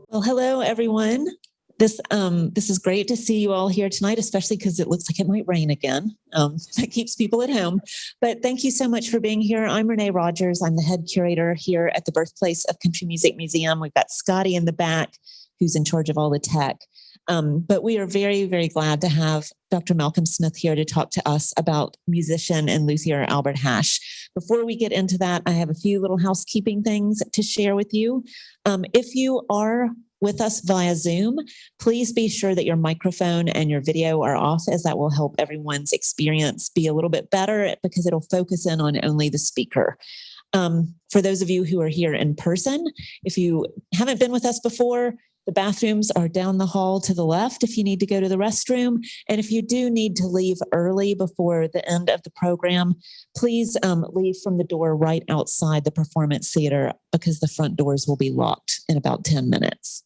Well, hello, everyone. This is great to see you all here tonight, especially because it looks like it might rain again. That keeps people at home. But thank you so much for being here. I'm Renee Rogers. I'm the head curator here at the Birthplace of Country Music Museum. We've got Scotty in the back, who's in charge of all the tech. But we are very, very glad to have Dr. Malcolm Smith here to talk to us about musician and luthier Albert Hash. Before we get into that, I have a few little housekeeping things to share with you. If you are with us via Zoom, please be sure that your microphone and your video are off, as that will help everyone's experience be a little bit better because it'll focus in on only the speaker. For those of you who are here in person, if you haven't been with us before, the bathrooms are down the hall to the left if you need to go to the restroom. And if you do need to leave early before the end of the program, please leave from the door right outside the performance theater because the front doors will be locked in about 10 minutes.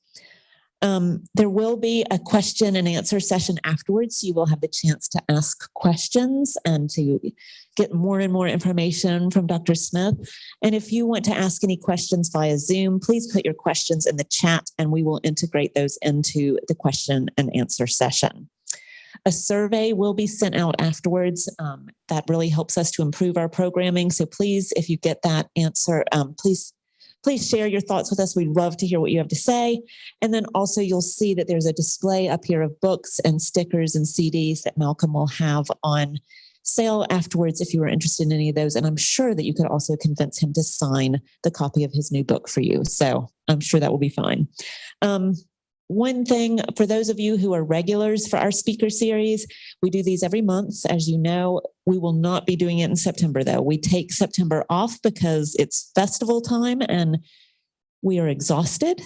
There will be a question and answer session afterwards. So you will have the chance to ask questions and to get more and more information from Dr. Smith. And if you want to ask any questions via Zoom, please put your questions in the chat and we will integrate those into the question and answer session. A survey will be sent out afterwards. That really helps us to improve our programming. So please, if you get that answer, please share your thoughts with us. We'd love to hear what you have to say. And then also you'll see that there's a display up here of books and stickers and CDs that Malcolm will have on sale afterwards if you were interested in any of those. And I'm sure that you could also convince him to sign the copy of his new book for you. So I'm sure that will be fine. One thing, for those of you who are regulars for our speaker series, we do these every month. As you know, we will not be doing it in September, though. We take September off because it's festival time and we are exhausted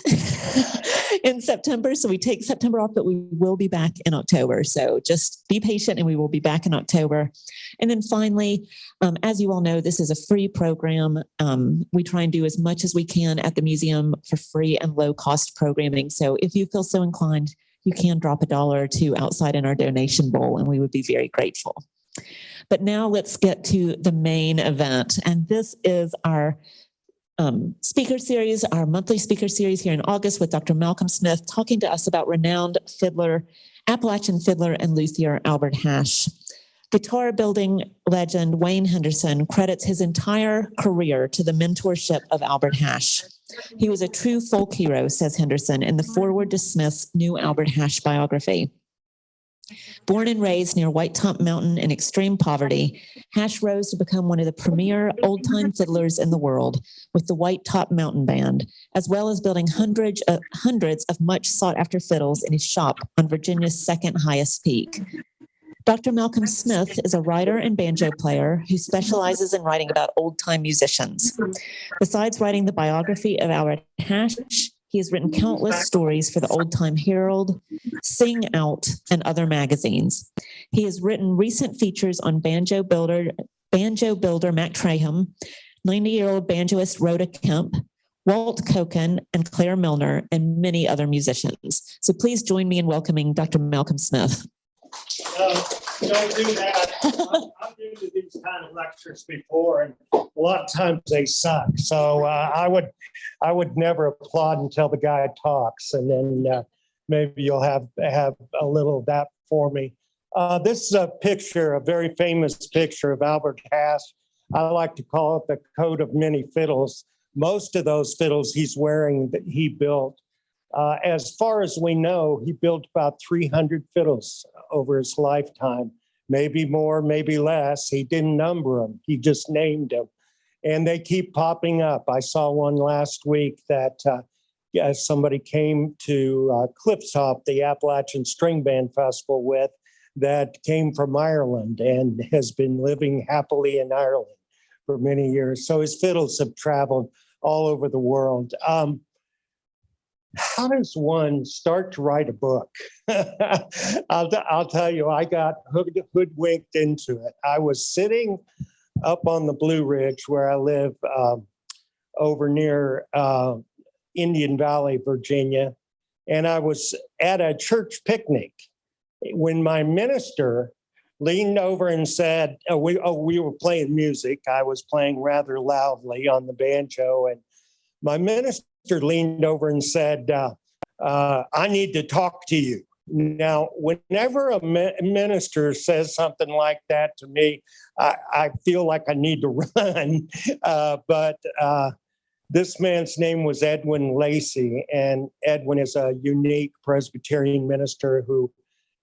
in September. So we take September off, but we will be back in October. So just be patient and we will be back in October. And then finally, as you all know, this is a free program. We try and do as much as we can at the museum for free and low cost programming. So if you feel so inclined, you can drop $1 or $2 outside in our donation bowl and we would be very grateful. But now let's get to the main event. And this is our speaker series, our monthly speaker series here in August with Dr. Malcolm Smith talking to us about renowned fiddler, Appalachian fiddler and luthier Albert Hash. Guitar building legend Wayne Henderson credits his entire career to the mentorship of Albert Hash. He was a true folk hero, says Henderson in the foreword to Smith's new Albert Hash biography. Born and raised near White Top Mountain in extreme poverty, Hash rose to become one of the premier old-time fiddlers in the world with the White Top Mountain Band, as well as building hundreds of much sought-after fiddles in his shop on Virginia's second highest peak. Dr. Malcolm Smith is a writer and banjo player who specializes in writing about old-time musicians. Besides writing the biography of Albert Hash, he has written countless stories for the Old Time Herald, Sing Out, and other magazines. He has written recent features on banjo builder Mac Traham, 90-year-old banjoist Rhoda Kemp, Walt Coken, and Claire Milner, and many other musicians. So please join me in welcoming Dr. Malcolm Smith. Don't do that. I've been to these kind of lectures before, and a lot of times they suck. So I would never applaud until the guy talks, and then maybe you'll have a little of that for me. This is a picture, a very famous picture of Albert Hash. I like to call it the coat of many fiddles. Most of those fiddles he's wearing that he built. As far as we know, he built about 300 fiddles over his lifetime, maybe more, maybe less. He didn't number them. He just named them. And they keep popping up. I saw one last week that somebody came to Cliffsop, the Appalachian String Band Festival with, that came from Ireland and has been living happily in Ireland for many years. So his fiddles have traveled all over the world. How does one start to write a book? I'll tell you, I got hoodwinked into it. I was sitting up on the Blue Ridge where I live over near Indian Valley, Virginia, and I was at a church picnic when my minister leaned over and said, we were playing music. I was playing rather loudly on the banjo, and my minister leaned over and said, I need to talk to you. Now, whenever a minister says something like that to me, I feel like I need to run. But this man's name was Edwin Lacey, and Edwin is a unique Presbyterian minister who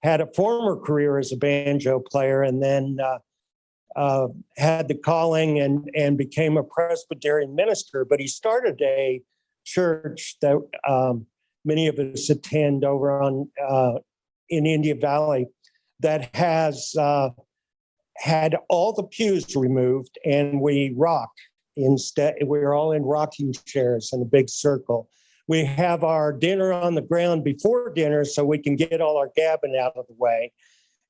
had a former career as a banjo player and then had the calling and became a Presbyterian minister. But he started a church that many of us attend over on in Indian Valley that has had all the pews removed, and we rock instead. We're all in rocking chairs in a big circle. We have our dinner on the ground before dinner so we can get all our gabbing out of the way.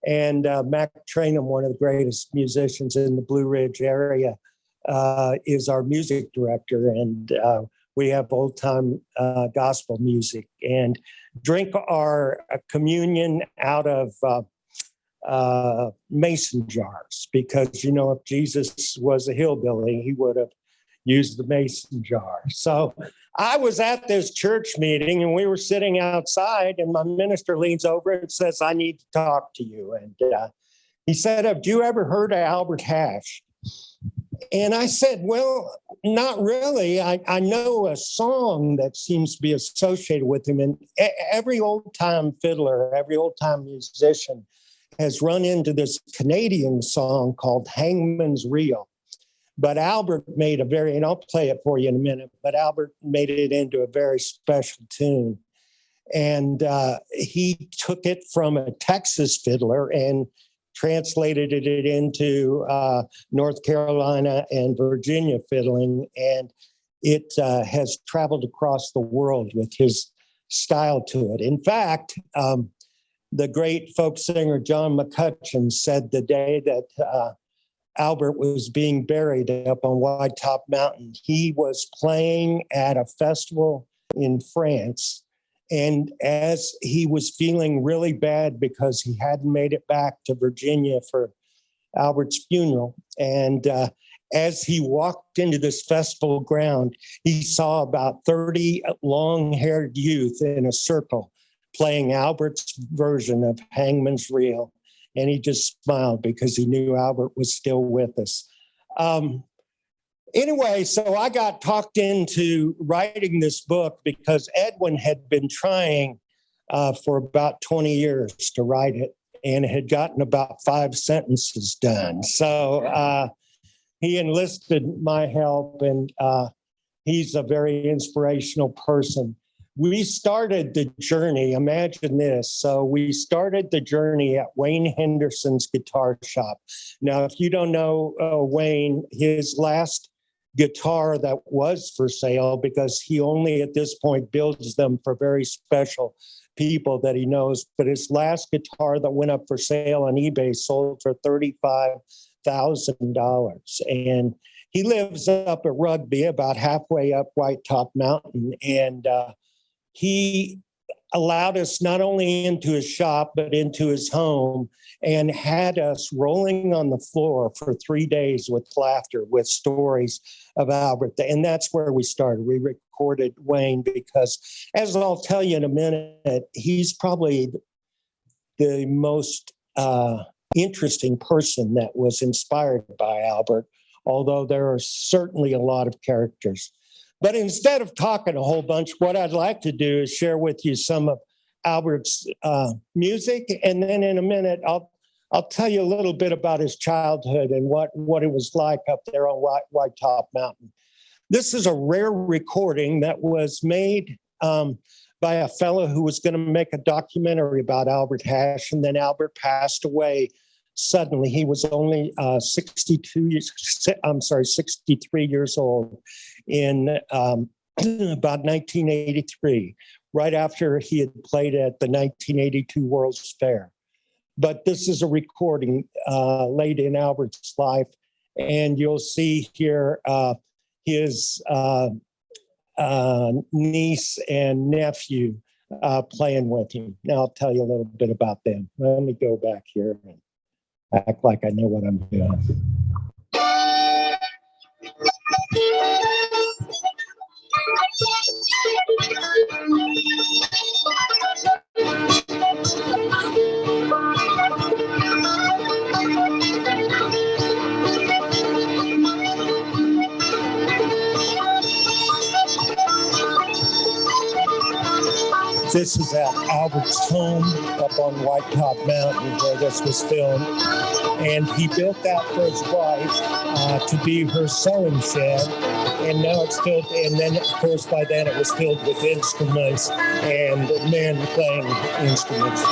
And Mac Trainum, one of the greatest musicians in the Blue Ridge area, is our music director. And we have old-time gospel music and drink our communion out of mason jars because, you know, if Jesus was a hillbilly, he would have used the mason jar. So I was at this church meeting and we were sitting outside and my minister leans over and says, I need to talk to you. And he said, have you ever heard of Albert Hash? And I said, well, not really. I know a song that seems to be associated with him. And every old-time fiddler, every old-time musician has run into this Canadian song called Hangman's Reel. But Albert made and I'll play it for you in a minute, but Albert made it into a very special tune. And he took it from a Texas fiddler and translated it into North Carolina and Virginia fiddling. And it has traveled across the world with his style to it. In fact, the great folk singer John McCutcheon said the day that Albert was being buried up on White Top Mountain, he was playing at a festival in France. And as he was feeling really bad because he hadn't made it back to Virginia for Albert's funeral, and as he walked into this festival ground, he saw about 30 long-haired youth in a circle playing Albert's version of Hangman's Reel. And he just smiled because he knew Albert was still with us. Anyway, so I got talked into writing this book because Edwin had been trying for about 20 years to write it and had gotten about 5 sentences done. So he enlisted my help, and he's a very inspirational person. We started the journey, imagine this. So we started the journey at Wayne Henderson's guitar shop. Now, if you don't know Wayne, his last guitar that was for sale, because he only at this point builds them for very special people that he knows, but his last guitar that went up for sale on eBay sold for $35,000. And he lives up at Rugby, about halfway up White Top Mountain. And he allowed us not only into his shop, but into his home, and had us rolling on the floor for 3 days with laughter, with stories of Albert. And that's where we started. We recorded Wayne because, as I'll tell you in a minute, he's probably the most interesting person that was inspired by Albert, although there are certainly a lot of characters. But instead of talking a whole bunch, what I'd like to do is share with you some of Albert's music. And then in a minute, I'll tell you a little bit about his childhood and what it was like up there on White Top Mountain. This is a rare recording that was made by a fellow who was going to make a documentary about Albert Hash, and then Albert passed away suddenly. He was only 63 years old in about 1983, right after he had played at the 1982 World's Fair. But this is a recording late in Albert's life, and you'll see here his niece and nephew playing with him. Now I'll tell you a little bit about them. Let me go back here and act like I know what I'm doing. This is at Albert's home up on White Top Mountain where this was filmed. And he built that for his wife to be her sewing shed. And now it's filled, and then of course by then it was filled with instruments and men playing instruments.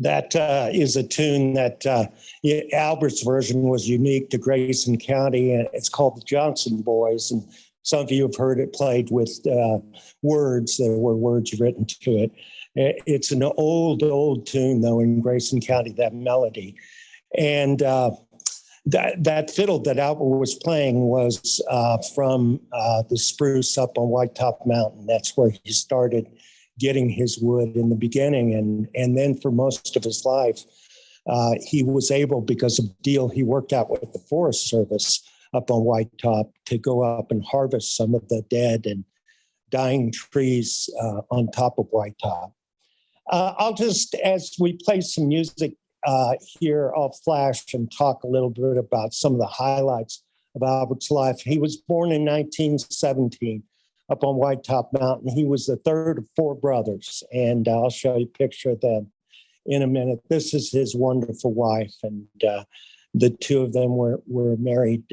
That is a tune that Albert's version was unique to Grayson County, and it's called the Johnson Boys. And some of you have heard it played with words. There were words written to it. It's an old tune, though, in Grayson County, that melody. And that fiddle that Albert was playing was from the spruce up on White Top Mountain. That's where he started getting his wood in the beginning. And then for most of his life, he was able, because of the deal he worked out with the Forest Service up on White Top, to go up and harvest some of the dead and dying trees on top of White Top. I'll just, as we play some music here, I'll flash and talk a little bit about some of the highlights of Albert's life. He was born in 1917. Up on White Top Mountain. He was the third of four brothers, and I'll show you a picture of them in a minute. This is his wonderful wife, and the two of them were married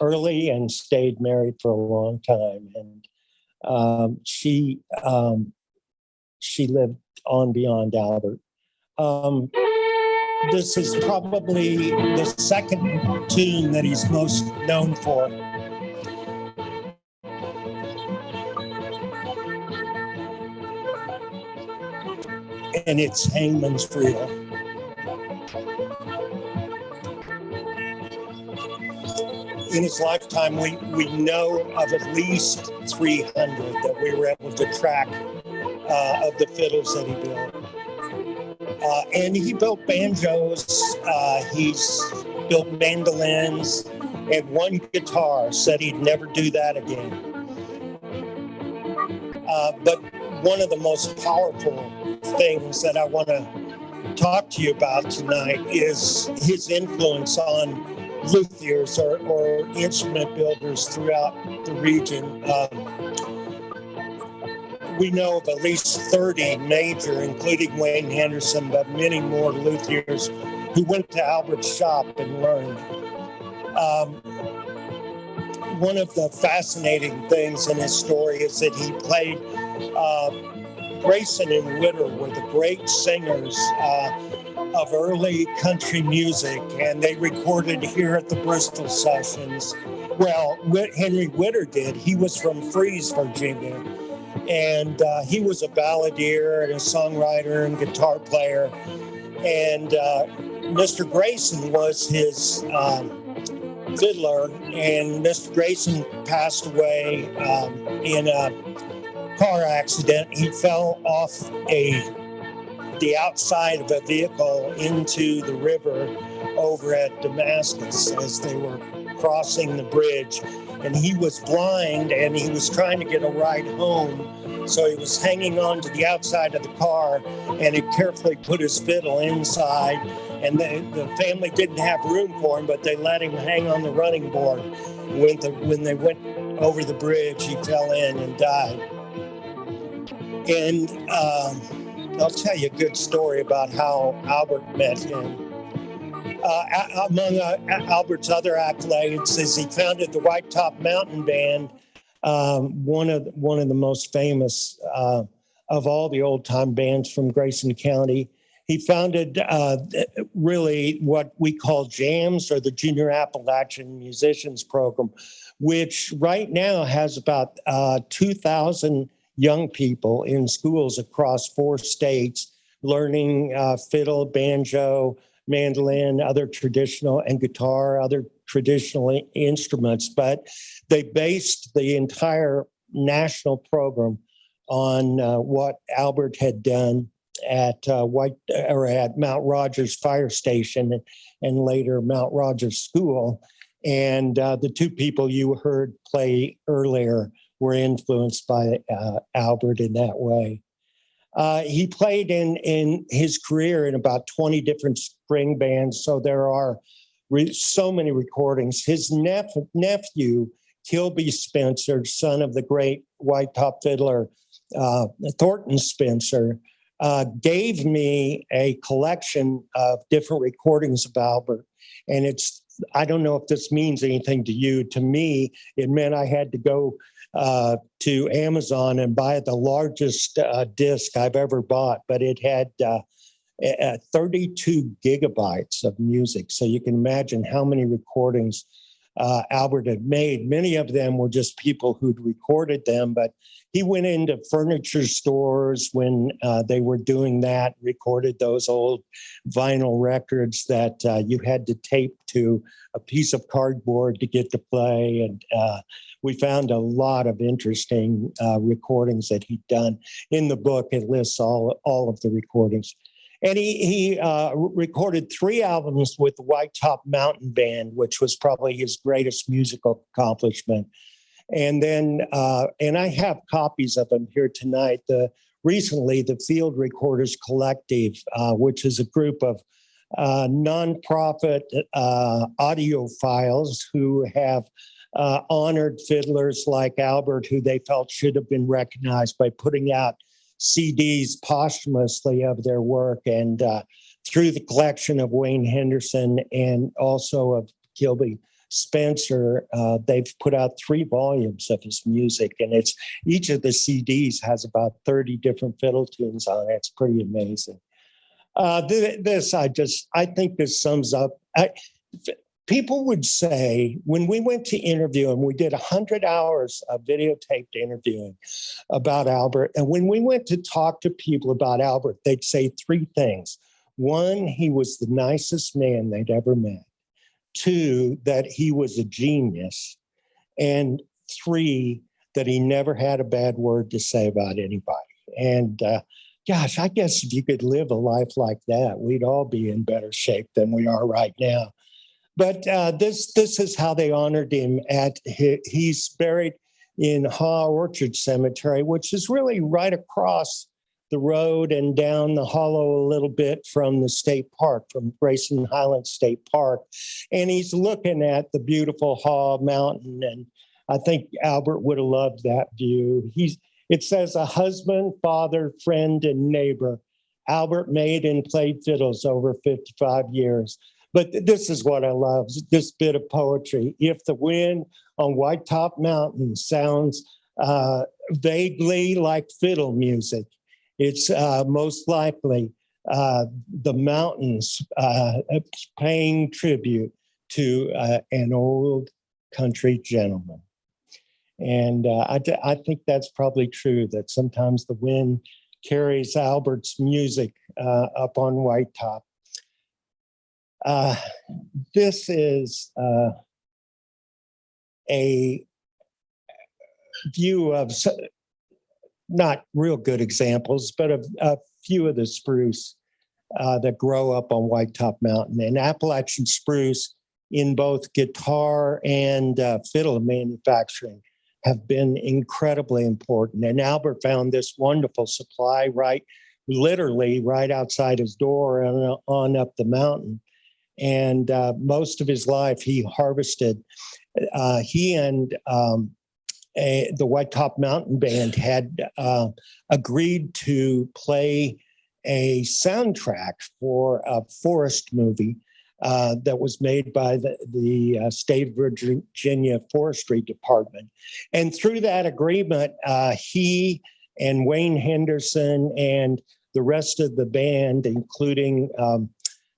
early and stayed married for a long time. And she lived on beyond Albert. This is probably the second tune that he's most known for. And it's Hangman's Reel. In his lifetime, we know of at least 300 that we were able to track of the fiddles that he built. And he built banjos, he's built mandolins, and one guitar, said he'd never do that again. But one of the most powerful things that I want to talk to you about tonight is his influence on luthiers or instrument builders throughout the region. We know of at least 30 major, including Wayne Henderson, but many more luthiers who went to Albert's shop and learned. One of the fascinating things in his story is that he played Grayson and Witter were the great singers of early country music, and they recorded here at the Bristol Sessions. Well, Henry Witter did. He was from Freeze, Virginia, and he was a balladeer and a songwriter and guitar player. And Mr. Grayson was his fiddler, and Mr. Grayson passed away in a car accident. He fell off the outside of a vehicle into the river over at Damascus as they were crossing the bridge, and he was blind and he was trying to get a ride home, so he was hanging on to the outside of the car, and he carefully put his fiddle inside, and the family didn't have room for him, but they let him hang on the running board. When they went over the bridge, he fell in and died. And I'll tell you a good story about how Albert met him. Among Albert's other accolades is he founded the White Top Mountain Band, one of the most famous of all the old time bands from Grayson County. He founded really what we call jams, or the Junior Appalachian Musicians Program, which right now has about 2,000 young people in schools across 4 states learning fiddle, banjo, mandolin, other traditional, and guitar, other traditional instruments. But they based the entire national program on what Albert had done at Mount Rogers Fire Station and later Mount Rogers School. And the 2 people you heard play earlier were influenced by Albert in that way. He played in his career in about 20 different string bands, so there are so many recordings. His nephew, Kilby Spencer, son of the great white top fiddler Thornton Spencer, gave me a collection of different recordings of Albert. And I don't know if this means anything to you. To me, it meant I had to go to Amazon and buy the largest disc I've ever bought, but it had 32 gigabytes of music. So you can imagine how many recordings Albert had made. Many of them were just people who'd recorded them, but he went into furniture stores when they were doing that, recorded those old vinyl records that you had to tape to a piece of cardboard to get to play. And we found a lot of interesting recordings that he'd done. In the book, it lists all of the recordings. And he recorded 3 albums with the White Top Mountain Band, which was probably his greatest musical accomplishment. And then, and I have copies of them here tonight. Recently, the Field Recorders Collective, which is a group of nonprofit audiophiles who have honored fiddlers like Albert, who they felt should have been recognized by putting out CDs posthumously of their work. And through the collection of Wayne Henderson and also of Kilby Spencer, they've put out 3 volumes of his music, and each of the CDs has about 30 different fiddle tunes on it. It's pretty amazing. I think this sums up. People would say, when we went to interview him, we did 100 hours of videotaped interviewing about Albert. And when we went to talk to people about Albert, they'd say 3 things. 1, he was the nicest man they'd ever met. 2, that he was a genius. And 3, that he never had a bad word to say about anybody. And gosh, I guess if you could live a life like that, we'd all be in better shape than we are right now. But this is how they honored him. He's buried in Haw Orchard Cemetery, which is really right across the road and down the hollow a little bit from the state park, from Grayson Highlands State Park. And he's looking at the beautiful Haw Mountain. And I think Albert would have loved that view. It says a husband, father, friend, and neighbor. Albert made and played fiddles over 55 years. But this is what I love, this bit of poetry. If the wind on White Top Mountain sounds vaguely like fiddle music, it's most likely the mountains paying tribute to an old country gentleman. And I think that's probably true, that sometimes the wind carries Albert's music up on White Top. This is a view of not real good examples, but a few of the spruce that grow up on White Top Mountain. And Appalachian spruce in both guitar and fiddle manufacturing have been incredibly important. And Albert found this wonderful supply literally right outside his door and on up the mountain. And most of his life he harvested. He and the White Top Mountain Band had agreed to play a soundtrack for a forest movie that was made by the State of Virginia Forestry Department. And through that agreement, he and Wayne Henderson and the rest of the band, including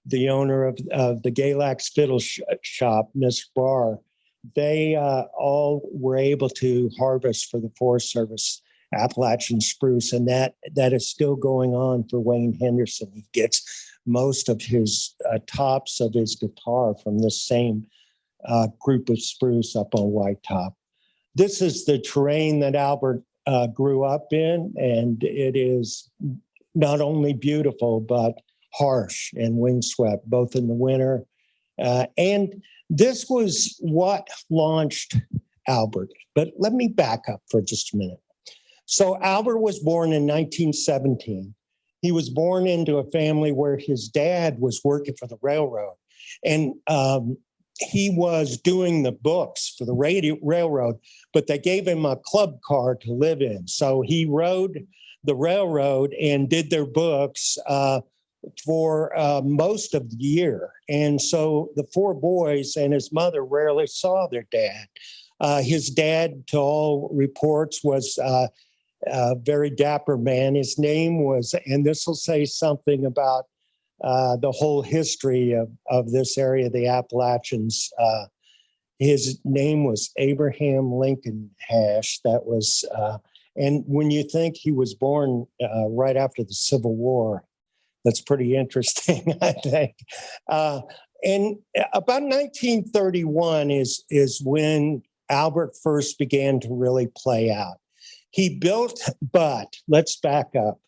the owner of the Galax Fiddle Shop, Miss Barr, they all were able to harvest for the Forest Service Appalachian spruce, and that is still going on for Wayne Henderson. He gets most of his tops of his guitar from this same group of spruce up on White Top. This is the terrain that Albert grew up in, and it is not only beautiful, but harsh and windswept, both in the winter. And this was what launched Albert. But let me back up for just a minute. So Albert was born in 1917. He was born into a family where his dad was working for the railroad. And he was doing the books for the railroad, but they gave him a club car to live in. So he rode the railroad and did their books for most of the year. And so the four boys and his mother rarely saw their dad. His dad, to all reports, was a very dapper man. His name was, and this will say something about the whole history of this area, the Appalachians. His name was Abraham Lincoln Hash. That was, and when you think he was born right after the Civil War, that's pretty interesting, I think. And about 1931 is when Albert first began to really play out. He built, but let's back up.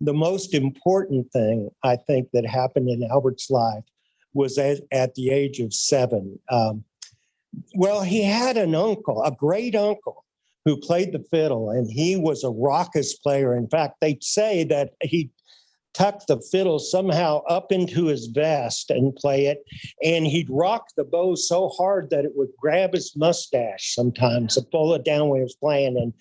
The most important thing I think that happened in Albert's life was at the age of 7. Well, he had an uncle, a great uncle, who played the fiddle, and he was a raucous player. In fact, they say that he tuck the fiddle somehow up into his vest and play it. And he'd rock the bow so hard that it would grab his mustache sometimes and pull it down when he was playing. And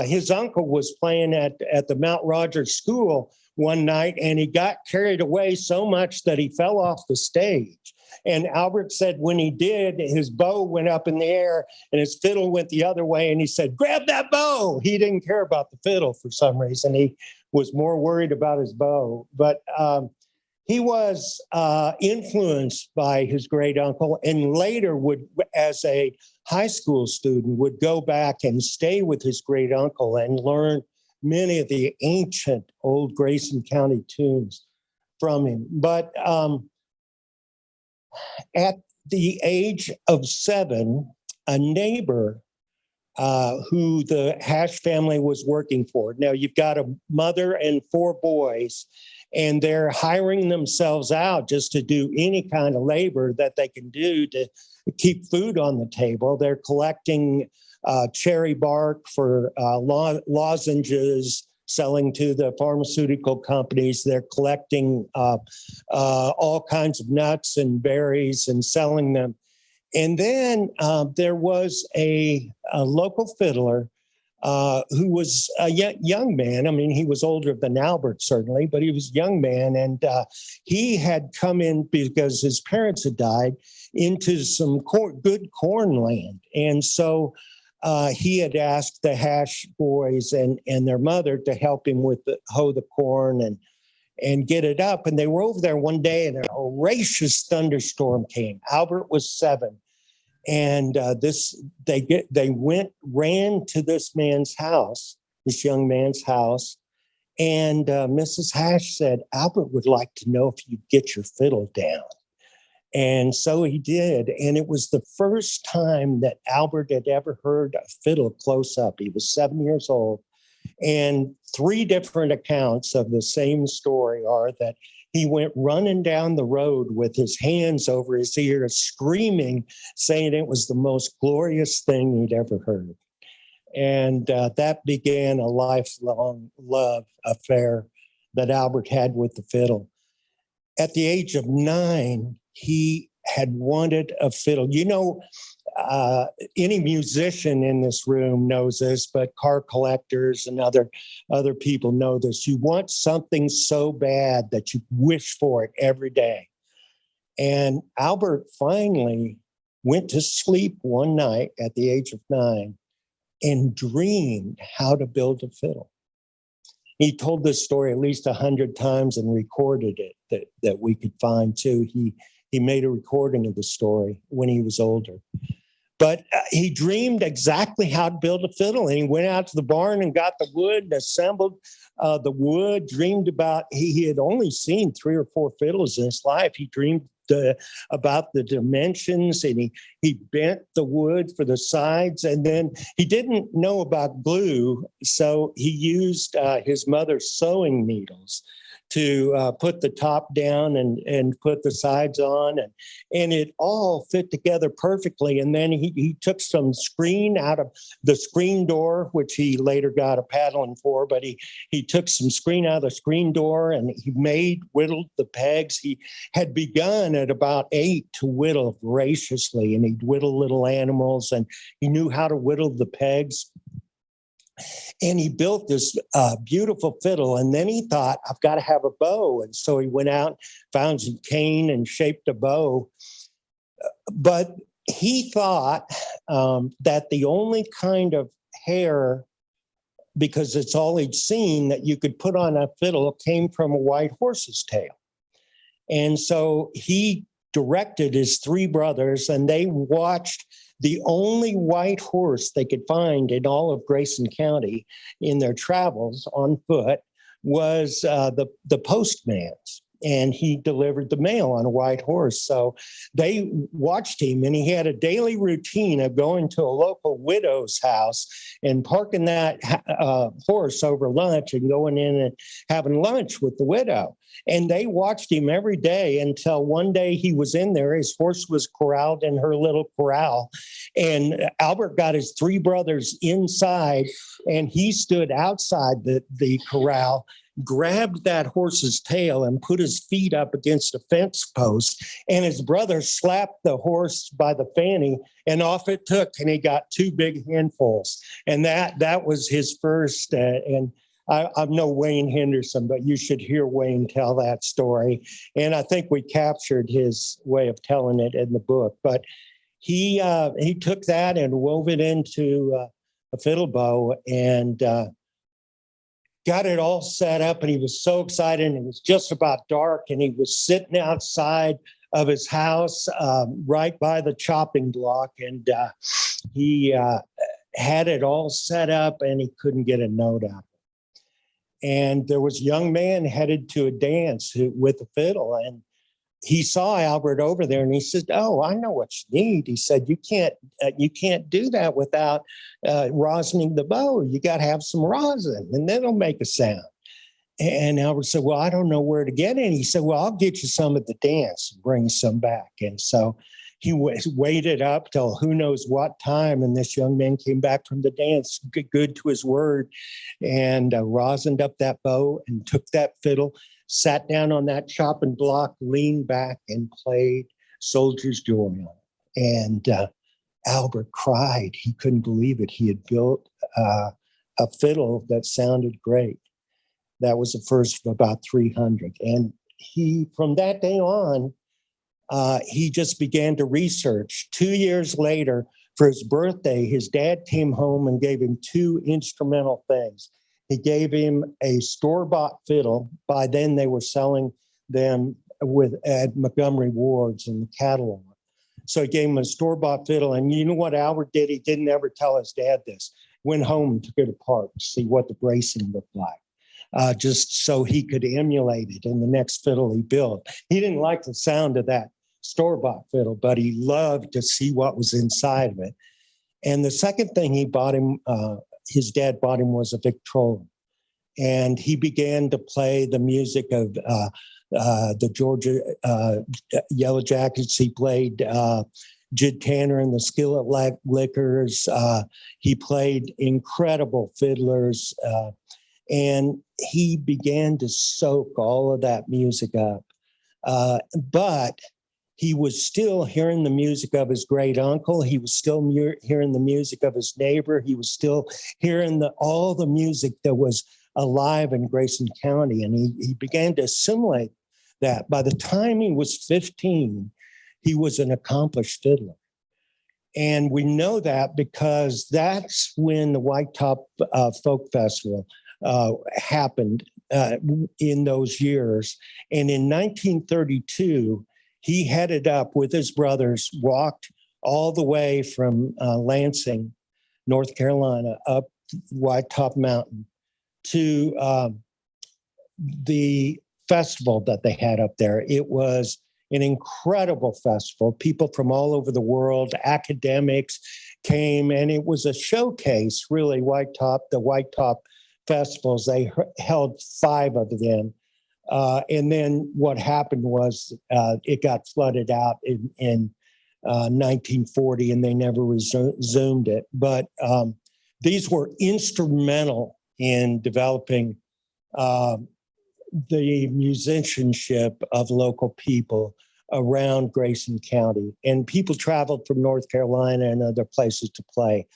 his uncle was playing at the Mount Rogers School one night, and he got carried away so much that he fell off the stage. And Albert said when he did, his bow went up in the air and his fiddle went the other way. And he said, "Grab that bow." He didn't care about the fiddle for some reason. He was more worried about his bow. But he was influenced by his great uncle, and later would, as a high school student, would go back and stay with his great uncle and learn many of the ancient old Grayson County tunes from him. But at the age of 7, a neighbor who the Hash family was working for. Now, you've got a mother and 4 boys, and they're hiring themselves out just to do any kind of labor that they can do to keep food on the table. They're collecting cherry bark for lozenges, selling to the pharmaceutical companies. They're collecting all kinds of nuts and berries and selling them. And then there was a local fiddler who was a young man. I mean, he was older than Albert, certainly, but he was a young man. And he had come in because his parents had died into some good corn land. And so he had asked the Hash boys and their mother to help him with hoe the corn and get it up. And they were over there one day, and an voracious thunderstorm came. Albert was 7. And they ran to this man's house, this young man's house. And Mrs. Hash said, Albert would like to know if you'd get your fiddle down. And so he did. And it was the first time that Albert had ever heard a fiddle close up. He was 7 years old. And 3 different accounts of the same story are that he went running down the road with his hands over his ears, screaming, saying it was the most glorious thing he'd ever heard. And that began a lifelong love affair that Albert had with the fiddle. At the age of 9, he had wanted a fiddle. You know, any musician in this room knows this, but car collectors and other people know this. You want something so bad that you wish for it every day. And Albert finally went to sleep one night at the age of 9 and dreamed how to build a fiddle. He told this story at least 100 times and recorded it that we could find too. He made a recording of the story when he was older. But he dreamed exactly how to build a fiddle, and he went out to the barn and got the wood and assembled the wood, dreamed about, he had only seen 3 or 4 fiddles in his life. He dreamed about the dimensions, and he bent the wood for the sides, and then he didn't know about glue, so he used his mother's sewing needles to put the top down and put the sides on, and it all fit together perfectly. And then he took some screen out of the screen door, which he later got a paddling for, but he took some screen out of the screen door, and he whittled the pegs. He had begun at about 8 to whittle voraciously, and he'd whittle little animals, and he knew how to whittle the pegs. And he built this beautiful fiddle. And then he thought, I've got to have a bow. And so he went out, found some cane and shaped a bow. But he thought that the only kind of hair, because it's all he'd seen, that you could put on a fiddle came from a white horse's tail. And so he directed his 3 brothers, and they watched the only white horse they could find in all of Grayson County in their travels on foot was the postman's. And he delivered the mail on a white horse. So they watched him, and he had a daily routine of going to a local widow's house and parking that horse over lunch and going in and having lunch with the widow. And they watched him every day until one day he was in there. His horse was corralled in her little corral. And Albert got his 3 brothers inside, and he stood outside the corral, grabbed that horse's tail and put his feet up against a fence post, and his brother slapped the horse by the fanny, and off it took, and he got 2 big handfuls. And that was his first, and I'm no Wayne Henderson, but you should hear Wayne tell that story. And I think we captured his way of telling it in the book. But he took that and wove it into a fiddle bow, and got it all set up, and he was so excited, and it was just about dark, and he was sitting outside of his house right by the chopping block, and he had it all set up, and he couldn't get a note out. And there was a young man headed to a dance with a fiddle, and he saw Albert over there and he said, "Oh, I know what you need." He said, you can't do that without rosining the bow. You got to have some rosin and then it'll make a sound." And Albert said, "Well, I don't know where to get it." He said, "Well, I'll get you some at the dance and bring some back." And so he waited up till who knows what time. And this young man came back from the dance, good to his word, and rosined up that bow and took that fiddle, sat down on that chopping block, leaned back and played Soldier's Joy on it. And Albert cried. He couldn't believe it. He had built a fiddle that sounded great. That was the first of about 300. And from that day on, he just began to research. 2 years later, for his birthday, his dad came home and gave him two instrumental things. He gave him a store-bought fiddle. By then, they were selling them at Montgomery Ward's in the catalog. So he gave him a store-bought fiddle. And you know what Albert did? He didn't ever tell his dad this. Went home and took it apart to see what the bracing looked like, just so he could emulate it in the next fiddle he built. He didn't like the sound of that store-bought fiddle, but he loved to see what was inside of it. And the second thing he bought him, his dad bought him, was a Victrola. And he began to play the music of the Georgia Yellow Jackets. He played Jid Tanner and the Skillet Lickers. He played incredible fiddlers. And he began to soak all of that music up. But he was still hearing the music of his great uncle. He was still hearing the music of his neighbor. He was still hearing all the music that was alive in Grayson County. And he began to assimilate that. By the time he was 15, he was an accomplished fiddler. And we know that because that's when the White Top Folk Festival happened in those years. And in 1932, he headed up with his brothers, walked all the way from Lansing, North Carolina, up White Top Mountain to the festival that they had up there. It was an incredible festival. People from all over the world, academics came, and it was a showcase, really, the White Top festivals. They held 5 of them. And then what happened was it got flooded out in 1940, and they never resumed it. But these were instrumental in developing the musicianship of local people around Grayson County. And people traveled from North Carolina and other places to play.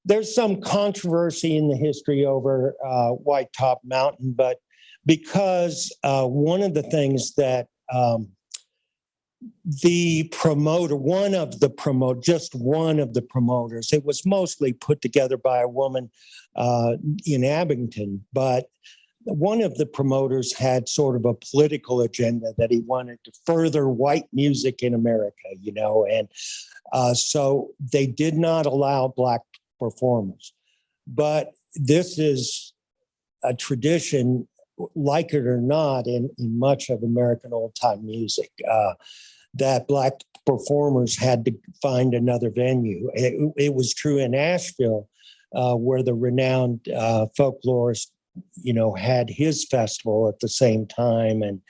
There's some controversy in the history over White Top Mountain, but because one of the things that just one of the promoters, it was mostly put together by a woman in Abington, but one of the promoters had sort of a political agenda that he wanted to further white music in America, and so they did not allow Black performers. But this is a tradition, like it or not, in much of American old-time music, that Black performers had to find another venue. It was true in Asheville, where the renowned folklorist, had his festival at the same time. And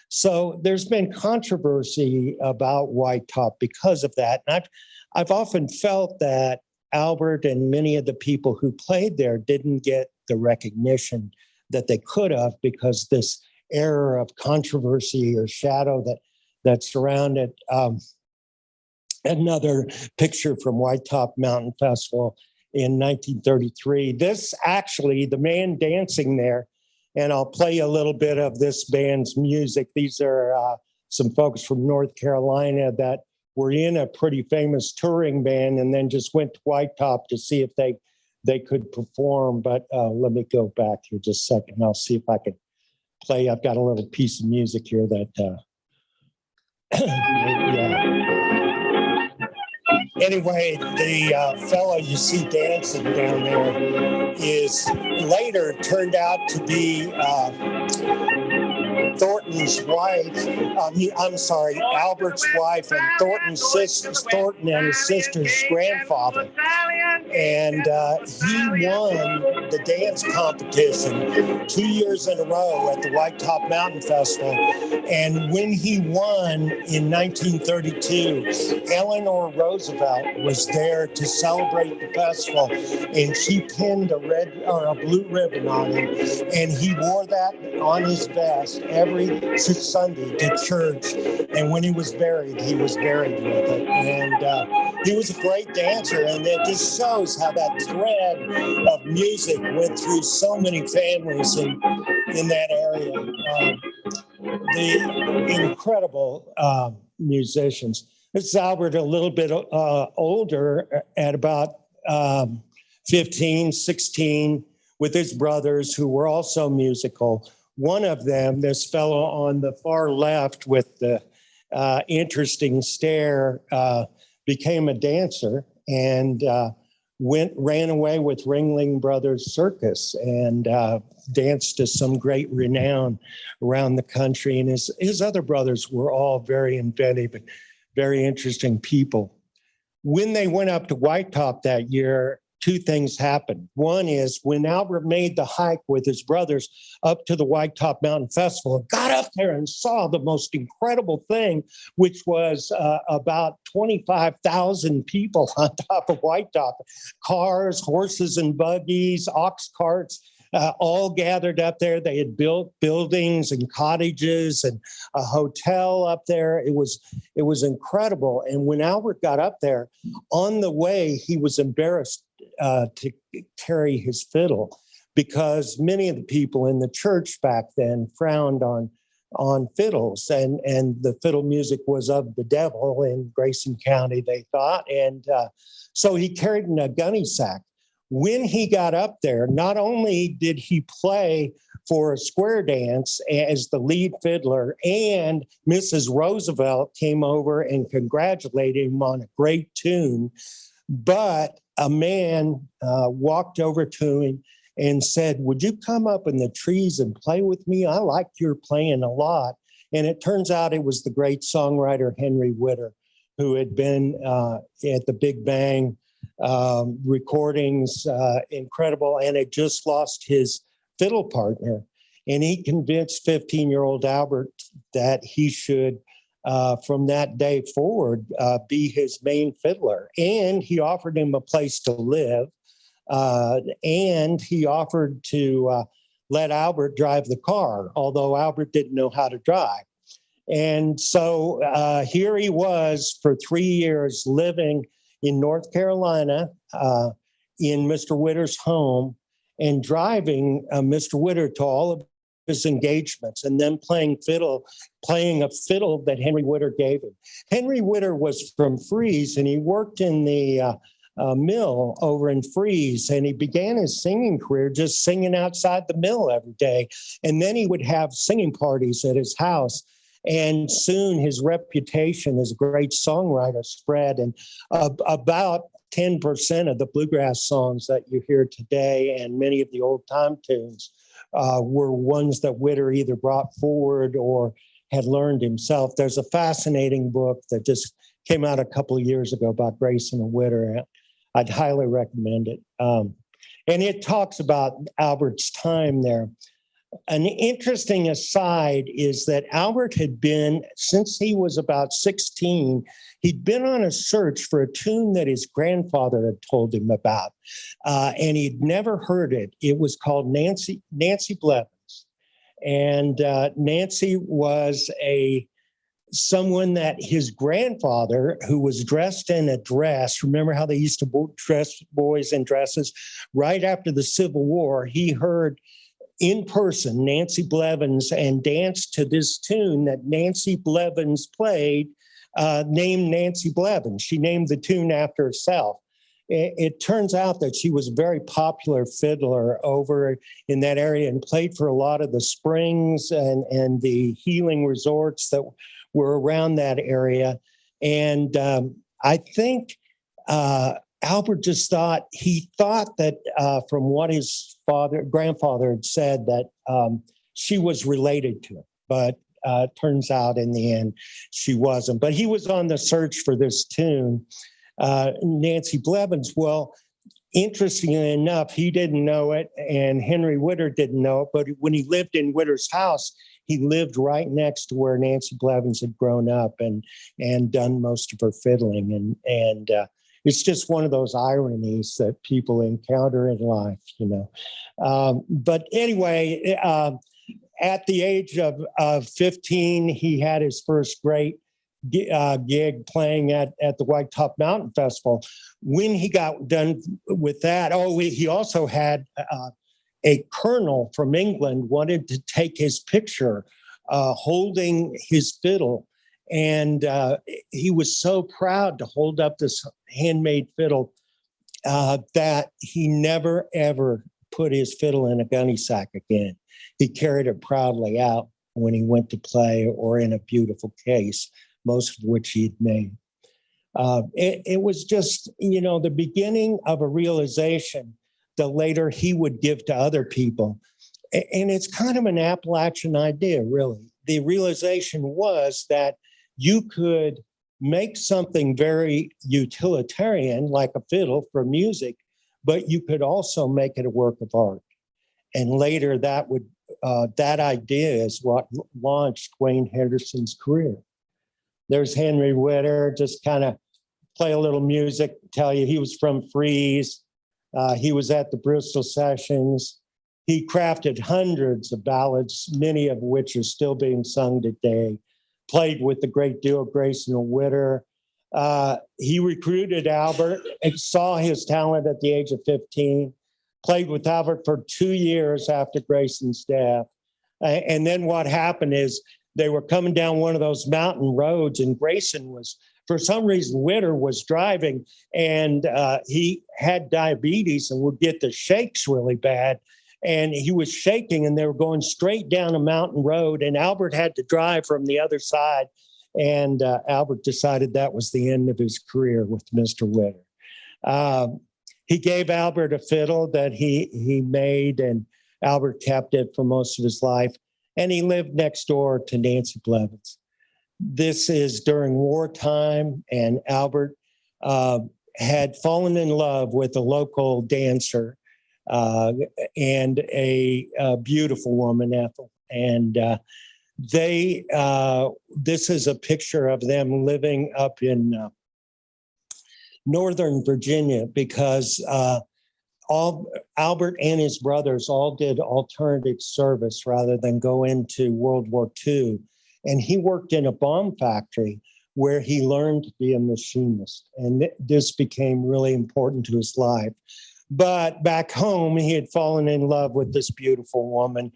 so there's been controversy about White Top because of that. And I've often felt that Albert and many of the people who played there didn't get the recognition that they could have, because this era of controversy or shadow that surrounded another picture from White Top Mountain Festival in 1933. This actually, the man dancing there, and I'll play a little bit of this band's music. These are some folks from North Carolina that were in a pretty famous touring band and then just went to White Top to see if they could perform. But let me go back here just a second. I'll see if I can play. I've got a little piece of music here that, yeah. Anyway, the fellow you see dancing down there is later turned out to be Thornton's wife, I'm sorry, Albert's wife and Thornton's sister, Thornton and his sister's grandfather. And he won the dance competition 2 years in a row at the White Top Mountain Festival. And when he won in 1932, Eleanor Roosevelt was there to celebrate the festival, and she pinned a red or a blue ribbon on him, and he wore that on his vest every Sunday to church. And when he was buried with it. And he was a great dancer, and it just shows how that thread of music went through so many families in that area. The incredible musicians. This is Albert, a little bit older, at about 15, 16, with his brothers who were also musical. One of them, this fellow on the far left with the interesting stare, became a dancer and ran away with Ringling Brothers Circus and danced to some great renown around the country. And his other brothers were all very inventive and very interesting people. When they went up to White Top that year, two things happened. One is when Albert made the hike with his brothers up to the White Top Mountain Festival, got up there and saw the most incredible thing, which was about 25,000 people on top of White Top. Cars, horses and buggies, ox carts, all gathered up there. They had built buildings and cottages and a hotel up there. It was incredible. And when Albert got up there, on the way, he was embarrassed to carry his fiddle because many of the people in the church back then frowned on fiddles, and the fiddle music was of the devil in Grayson County, they thought. And so he carried in a gunny sack. When he got up there, not only did he play for a square dance as the lead fiddler, and Mrs. Roosevelt came over and congratulated him on a great tune, but a man walked over to him and said, "Would you come up in the trees and play with me? I like your playing a lot." And it turns out it was the great songwriter Henry Witter, who had been at the Big Bang recordings, incredible, and had just lost his fiddle partner. And he convinced 15-year-old Albert that he should, from that day forward, be his main fiddler. And he offered him a place to live, and he offered to let Albert drive the car, although Albert didn't know how to drive. And so here he was for 3 years living in North Carolina, in Mr. Witter's home, and driving Mr. Witter to all of his engagements, and then playing a fiddle that Henry Witter gave him. Henry Witter was from Fries, and he worked in the mill over in Fries, and he began his singing career just singing outside the mill every day. And then he would have singing parties at his house. And soon his reputation as a great songwriter spread, and about 10% of the bluegrass songs that you hear today and many of the old time tunes were ones that Witter either brought forward or had learned himself. There's a fascinating book that just came out a couple of years ago about Grayson and Witter. I'd highly recommend it. And it talks about Albert's time there. An interesting aside is that Albert had been, since he was about 16, he'd been on a search for a tune that his grandfather had told him about, and he'd never heard it. It was called Nancy Blevins. And Nancy was someone that his grandfather, who was dressed in a dress, remember how they used to dress boys in dresses? Right after the Civil War, he heard in person Nancy Blevins and danced to this tune that Nancy Blevins played, named Nancy Blevins. She named the tune after herself. It turns out that she was a very popular fiddler over in that area and played for a lot of the springs and the healing resorts that were around that area. And I think Albert just thought that from what his grandfather had said, that she was related to him. but turns out in the end she wasn't. But he was on the search for this tune, Nancy Blevins. Well, interestingly enough, he didn't know it, and Henry Witter didn't know it. But when he lived in Witter's house, he lived right next to where Nancy Blevins had grown up and done most of her fiddling. And it's just one of those ironies that people encounter in life, you know. But anyway, at the age of 15, he had his first great gig playing at the White Top Mountain Festival. When he got done with that, he also had a colonel from England wanted to take his picture holding his fiddle. And he was so proud to hold up this handmade fiddle that he never, ever put his fiddle in a gunny sack again. He carried it proudly out when he went to play or in a beautiful case, most of which he'd made. It was just, the beginning of a realization that later he would give to other people. And it's kind of an Appalachian idea, really. The realization was that you could make something very utilitarian, like a fiddle for music, but you could also make it a work of art. And later that idea is what launched Wayne Henderson's career. There's Henry Witter, just kind of play a little music, tell you he was from Freeze. He was at the Bristol Sessions. He crafted hundreds of ballads, many of which are still being sung today. Played with the great duo Grayson and Witter. He recruited Albert, saw his talent at the age of 15, played with Albert for 2 years after Grayson's death. And then what happened is they were coming down one of those mountain roads, and Grayson was, for some reason, Witter was driving, and he had diabetes and would get the shakes really bad. And he was shaking, and they were going straight down a mountain road, and Albert had to drive from the other side. And Albert decided that was the end of his career with Mr. Witter. He gave Albert a fiddle that he made, and Albert kept it for most of his life. And he lived next door to Nancy Blevins. This is during wartime, and Albert had fallen in love with a local dancer and a beautiful woman, Ethel. And this is a picture of them living up in Northern Virginia, because Albert and his brothers all did alternative service rather than go into World War II. And he worked in a bomb factory where he learned to be a machinist. And this became really important to his life. But back home, he had fallen in love with this beautiful woman,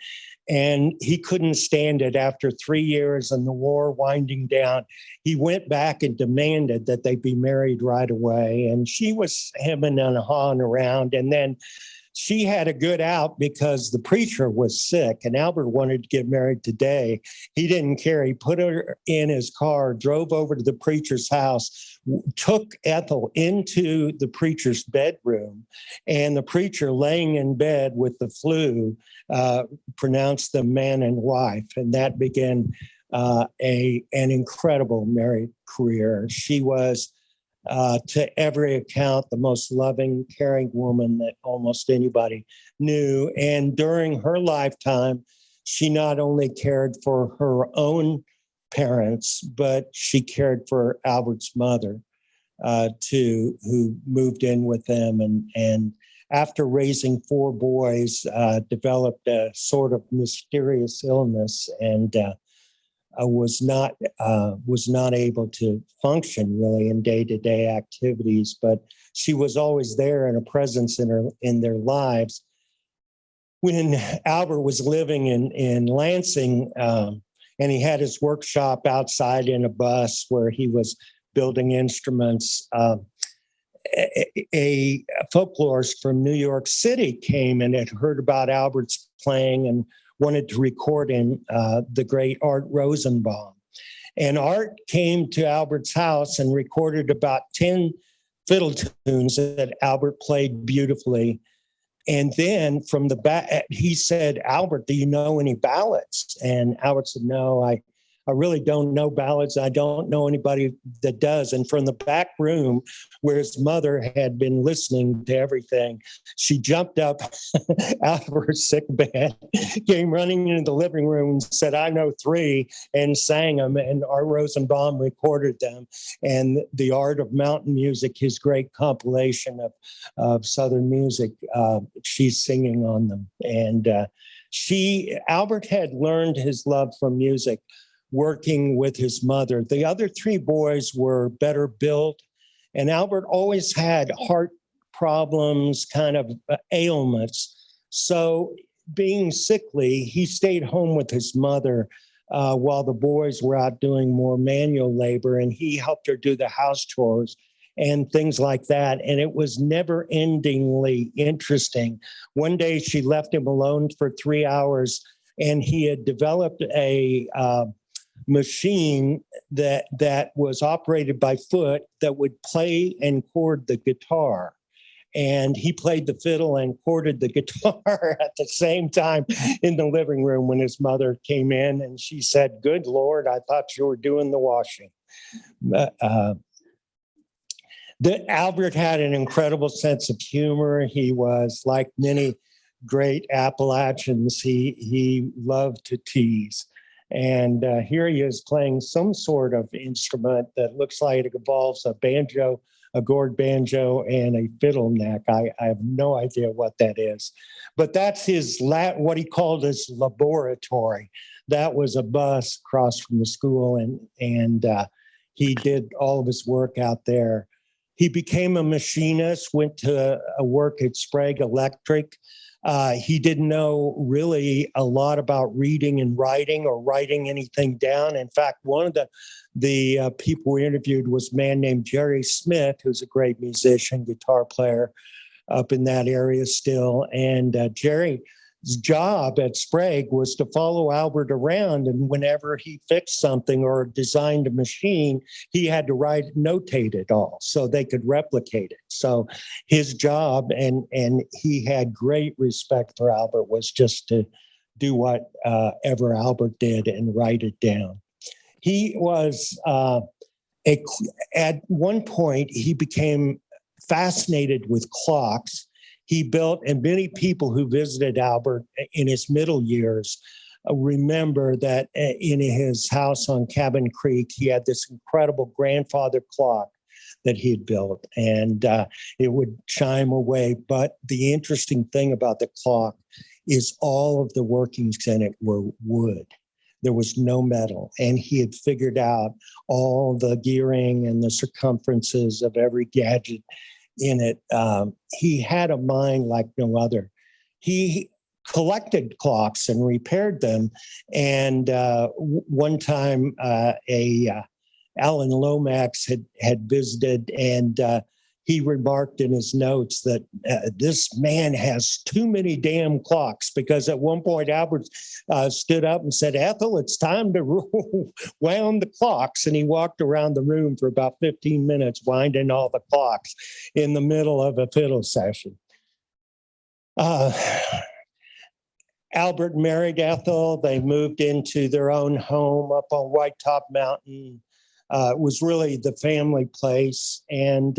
and he couldn't stand it. After 3 years and the war winding down, he went back and demanded that they be married right away. And she was hemming and hawing around. And then she had a good out because the preacher was sick, and Albert wanted to get married today. He didn't care. He put her in his car, drove over to the preacher's house, took Ethel into the preacher's bedroom, and the preacher, laying in bed with the flu, pronounced them man and wife. And that began an incredible married career. She was, to every account, the most loving, caring woman that almost anybody knew. And during her lifetime, she not only cared for her own parents, but she cared for Albert's mother, too, who moved in with them. And after raising 4 boys, developed a sort of mysterious illness and was not able to function really in day-to-day activities, but she was always there and a presence in their lives. When Albert was living in Lansing, and he had his workshop outside in a bus where he was building instruments, a folklorist from New York City came and had heard about Albert's playing and wanted to record him, the great Art Rosenbaum. And Art came to Albert's house and recorded about 10 fiddle tunes that Albert played beautifully. And then from the back, he said, Albert, do you know any ballads? And Albert said, no, I really don't know ballads. I don't know anybody that does. And from the back room where his mother had been listening to everything, she jumped up out of her sick bed, came running into the living room and said, I know three, and sang them. And Art Rosenbaum recorded them. And The Art of Mountain Music, his great compilation of Southern music, she's singing on them. And Albert had learned his love for music working with his mother. The other three boys were better built, and Albert always had heart problems, kind of ailments. So being sickly, he stayed home with his mother while the boys were out doing more manual labor, and he helped her do the house chores and things like that. And it was never endingly interesting. One day she left him alone for 3 hours, and he had developed a machine that was operated by foot that would play and chord the guitar. And he played the fiddle and chorded the guitar at the same time in the living room when his mother came in, and she said, good Lord, I thought you were doing the washing. Albert had an incredible sense of humor. He was like many great Appalachians. He loved to tease. And here he is playing some sort of instrument that looks like it involves a banjo, a gourd banjo, and a fiddle neck. I have no idea what that is. But that's his what he called his laboratory. That was a bus across from the school, and he did all of his work out there. He became a machinist, went to work at Sprague Electric. He didn't know really a lot about reading and writing or writing anything down. In fact, one of the people we interviewed was a man named Jerry Smith, who's a great musician, guitar player up in that area still. And Jerry's job at Sprague was to follow Albert around, and whenever he fixed something or designed a machine, he had to notate it all so they could replicate it. So his job, and he had great respect for Albert, was just to do whatever Albert did and write it down. He was at one point he became fascinated with clocks. He built, and many people who visited Albert in his middle years remember that in his house on Cabin Creek, he had this incredible grandfather clock that he had built, and it would chime away. But the interesting thing about the clock is all of the workings in it were wood. There was no metal, and he had figured out all the gearing and the circumferences of every gadget in it. He had a mind like no other. He collected clocks and repaired them. And one time, Alan Lomax had visited, and he remarked in his notes that this man has too many damn clocks, because at one point Albert stood up and said, Ethel, it's time to wound the clocks. And he walked around the room for about 15 minutes winding all the clocks in the middle of a fiddle session. Albert married Ethel. They moved into their own home up on White Top Mountain. It was really the family place. And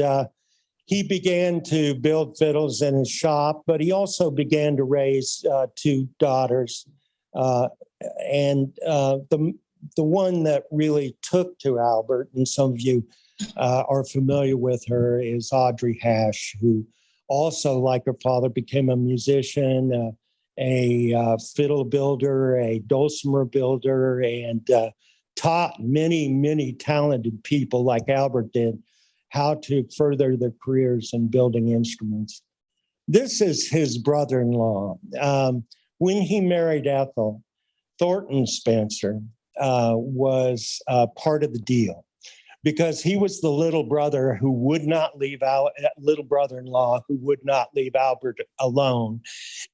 he began to build fiddles in his shop, but he also began to raise two daughters. And the one that really took to Albert, and some of you are familiar with her, is Audrey Hash, who also, like her father, became a musician, a fiddle builder, a dulcimer builder, and taught many, many talented people like Albert did how to further their careers in building instruments. This is his brother-in-law. When he married Ethel, Thornton Spencer was part of the deal, because he was the little brother who would not leave little brother-in-law who would not leave Albert alone.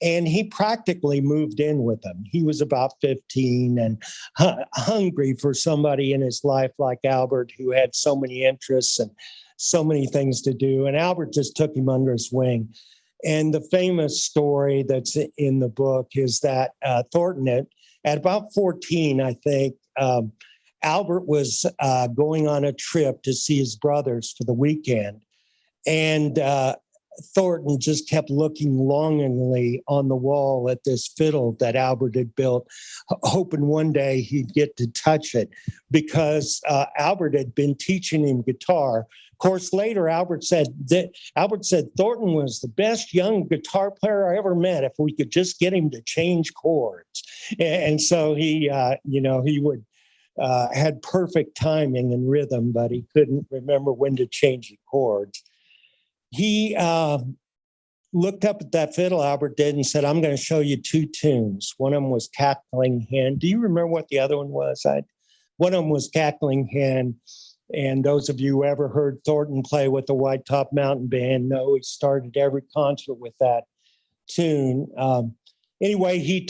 And he practically moved in with him. He was about 15 and hungry for somebody in his life like Albert, who had so many interests and so many things to do. And Albert just took him under his wing. And the famous story that's in the book is that Thornton, at about 14, I think, Albert was going on a trip to see his brothers for the weekend. And Thornton just kept looking longingly on the wall at this fiddle that Albert had built, hoping one day he'd get to touch it, because Albert had been teaching him guitar. Of course, later Albert said Thornton was the best young guitar player I ever met if we could just get him to change chords. And so he would had perfect timing and rhythm, but he couldn't remember when to change the chords. He looked up at that fiddle, Albert did, and said, "I'm going to show you two tunes." One of them was Cackling Hen. Do you remember what the other one was? One of them was Cackling Hen. And those of you who ever heard Thornton play with the White Top Mountain Band know he started every concert with that tune. Anyway,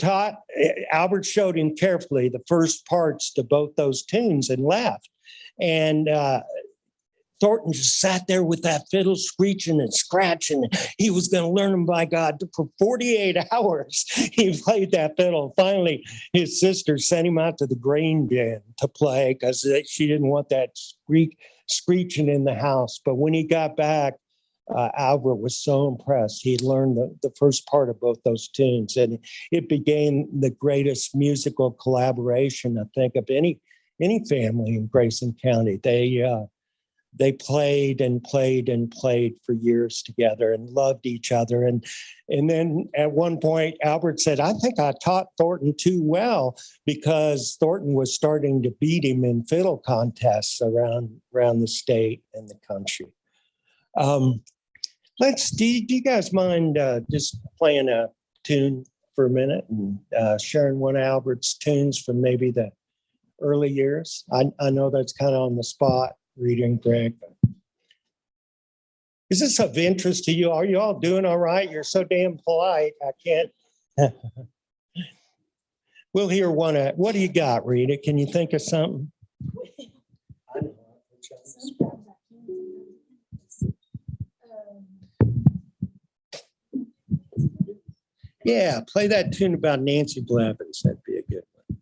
Albert showed him carefully the first parts to both those tunes and left. And Thornton just sat there with that fiddle screeching and scratching. He was going to learn them, by God. For 48 hours, he played that fiddle. Finally, his sister sent him out to the grain bin to play because she didn't want that screeching in the house. But when he got back, Albert was so impressed. He learned the first part of both those tunes, and it became the greatest musical collaboration, I think, of any family in Grayson County. They played and played and played for years together and loved each other. And then at one point, Albert said, "I think I taught Thornton too well," because Thornton was starting to beat him in fiddle contests around the state and the country. Do you guys mind just playing a tune for a minute and sharing one of Albert's tunes from maybe the early years? I know that's kind of on the spot, Rita and Greg. Is this of interest to you? Are you all doing all right? You're so damn polite. I can't. We'll hear one. What do you got, Rita? Can you think of something? Yeah, play that tune about Nancy Blevins. That'd be a good one.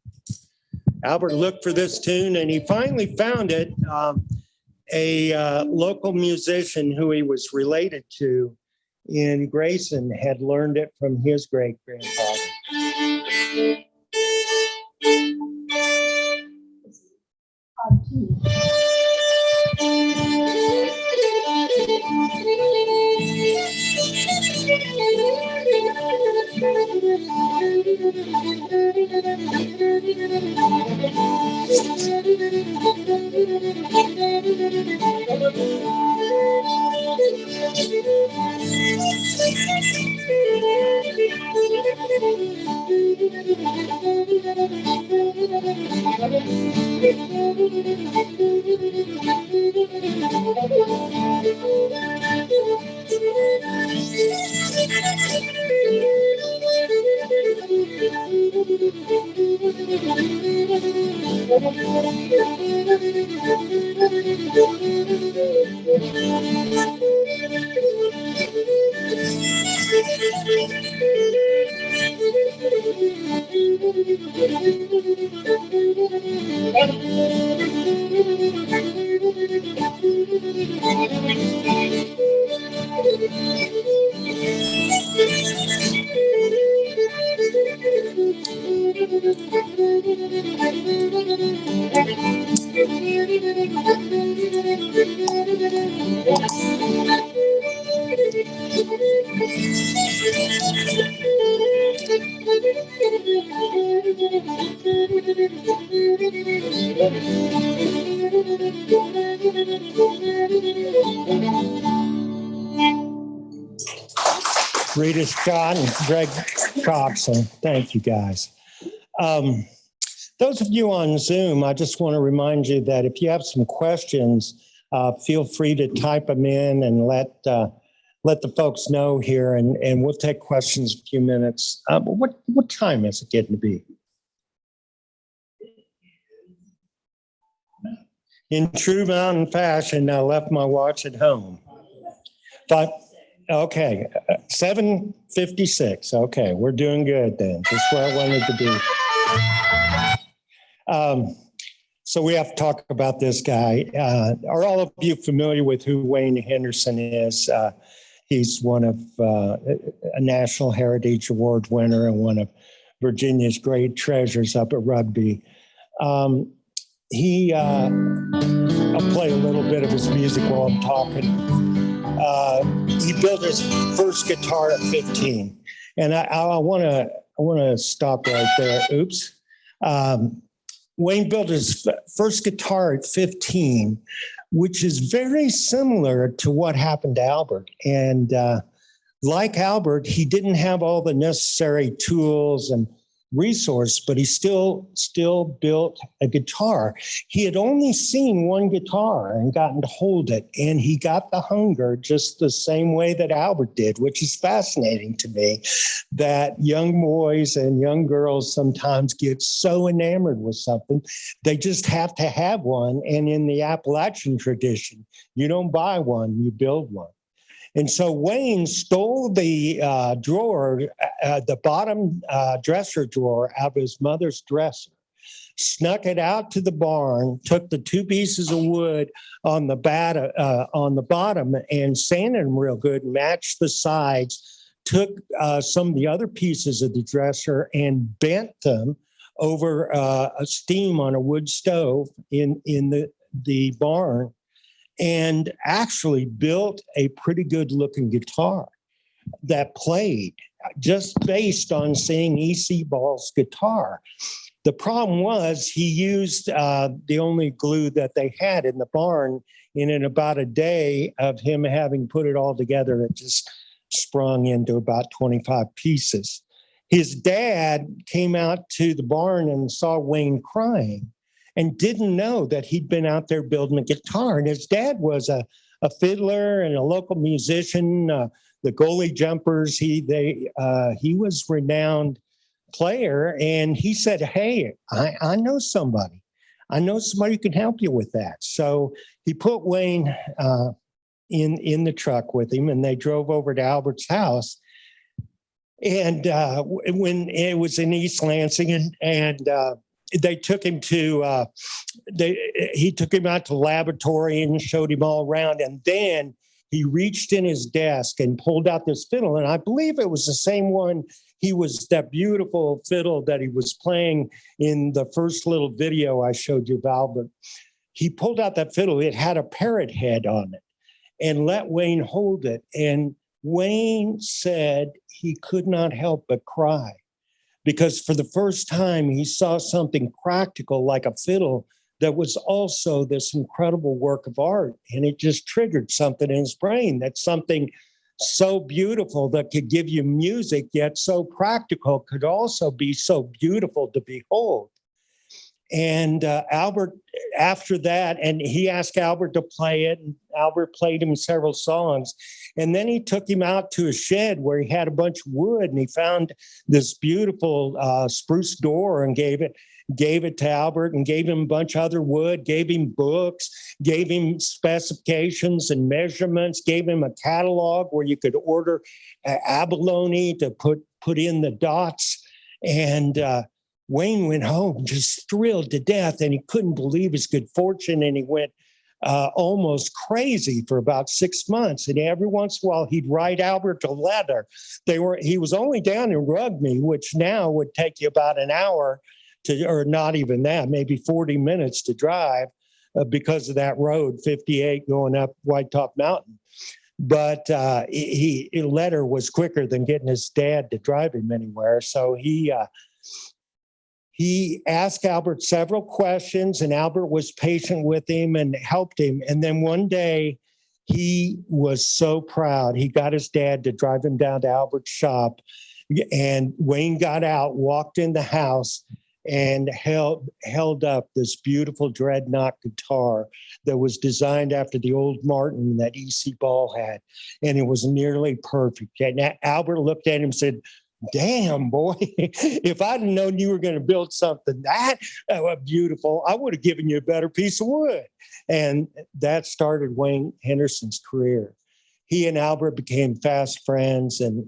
Albert looked for this tune and he finally found it. A local musician who he was related to in Grayson had learned it from his great-grandfather. Rita Scott and Greg Coxon. Thank you, guys. Those of you on Zoom, I just want to remind you that if you have some questions, feel free to type them in and let the folks know here, and we'll take questions in a few minutes. What time is it getting to be? In true mountain fashion, I left my watch at home. Okay, 7:56. Okay, we're doing good then. Just where I wanted to be. So we have to talk about this guy. Are all of you familiar with who Wayne Henderson is? He's one of a National Heritage Award winner and one of Virginia's great treasures up at Rugby. I'll play a little bit of his music while I'm talking. He built his first guitar at 15, and I want to stop right there. Oops. Wayne built his first guitar at 15, which is very similar to what happened to Albert. And like Albert, he didn't have all the necessary tools and resource, but he still built a guitar. He had only seen one guitar and gotten to hold it, and he got the hunger just the same way that Albert did, which is fascinating to me, that young boys and young girls sometimes get so enamored with something, they just have to have one. And in the Appalachian tradition, you don't buy one, you build one. And so Wayne stole the drawer, the bottom dresser drawer out of his mother's dresser, snuck it out to the barn, took the two pieces of wood on the bottom and sanded them real good, matched the sides, took some of the other pieces of the dresser and bent them over a steam on a wood stove in the barn, and actually built a pretty good looking guitar that played just based on seeing E.C. Ball's guitar. The problem was he used the only glue that they had in the barn, and in about a day of him having put it all together, it just sprung into about 25 pieces. His dad came out to the barn and saw Wayne crying and didn't know that he'd been out there building a guitar. And his dad was a fiddler and a local musician, the Goalie Jumpers. He was renowned player. And he said, hey, I know somebody. I know somebody who can help you with that. So he put Wayne in the truck with him, and they drove over to Albert's house. And when it was in East Lansing, and they took him to, he took him out to the laboratory and showed him all around. And then he reached in his desk and pulled out this fiddle. And I believe it was the same one. That beautiful fiddle that he was playing in the first little video I showed you about. But he pulled out that fiddle. It had a parrot head on it, and let Wayne hold it. And Wayne said he could not help but cry, because for the first time he saw something practical like a fiddle that was also this incredible work of art. And it just triggered something in his brain, that something so beautiful that could give you music, yet so practical, could also be so beautiful to behold. And Albert, after that, and he asked Albert to play it, and Albert played him several songs. And then he took him out to a shed where he had a bunch of wood, and he found this beautiful spruce door and gave it to Albert, and gave him a bunch of other wood, gave him books, gave him specifications and measurements, gave him a catalog where you could order abalone to put in the dots. And Wayne went home just thrilled to death, and he couldn't believe his good fortune, and he went almost crazy for about 6 months. And every once in a while, he'd write Albert a letter. He was only down in Rugby, which now would take you about an hour or not even that, maybe 40 minutes to drive because of that road, 58 going up White Top Mountain. But a letter was quicker than getting his dad to drive him anywhere. So he asked Albert several questions, and Albert was patient with him and helped him. And then one day he was so proud. He got his dad to drive him down to Albert's shop, and Wayne got out, walked in the house, and held up this beautiful dreadnought guitar that was designed after the old Martin that E.C. Ball had. And it was nearly perfect. And Albert looked at him and said, damn, boy, if I'd known you were going to build something that beautiful, I would have given you a better piece of wood. And that started Wayne Henderson's career. he and Albert became fast friends, and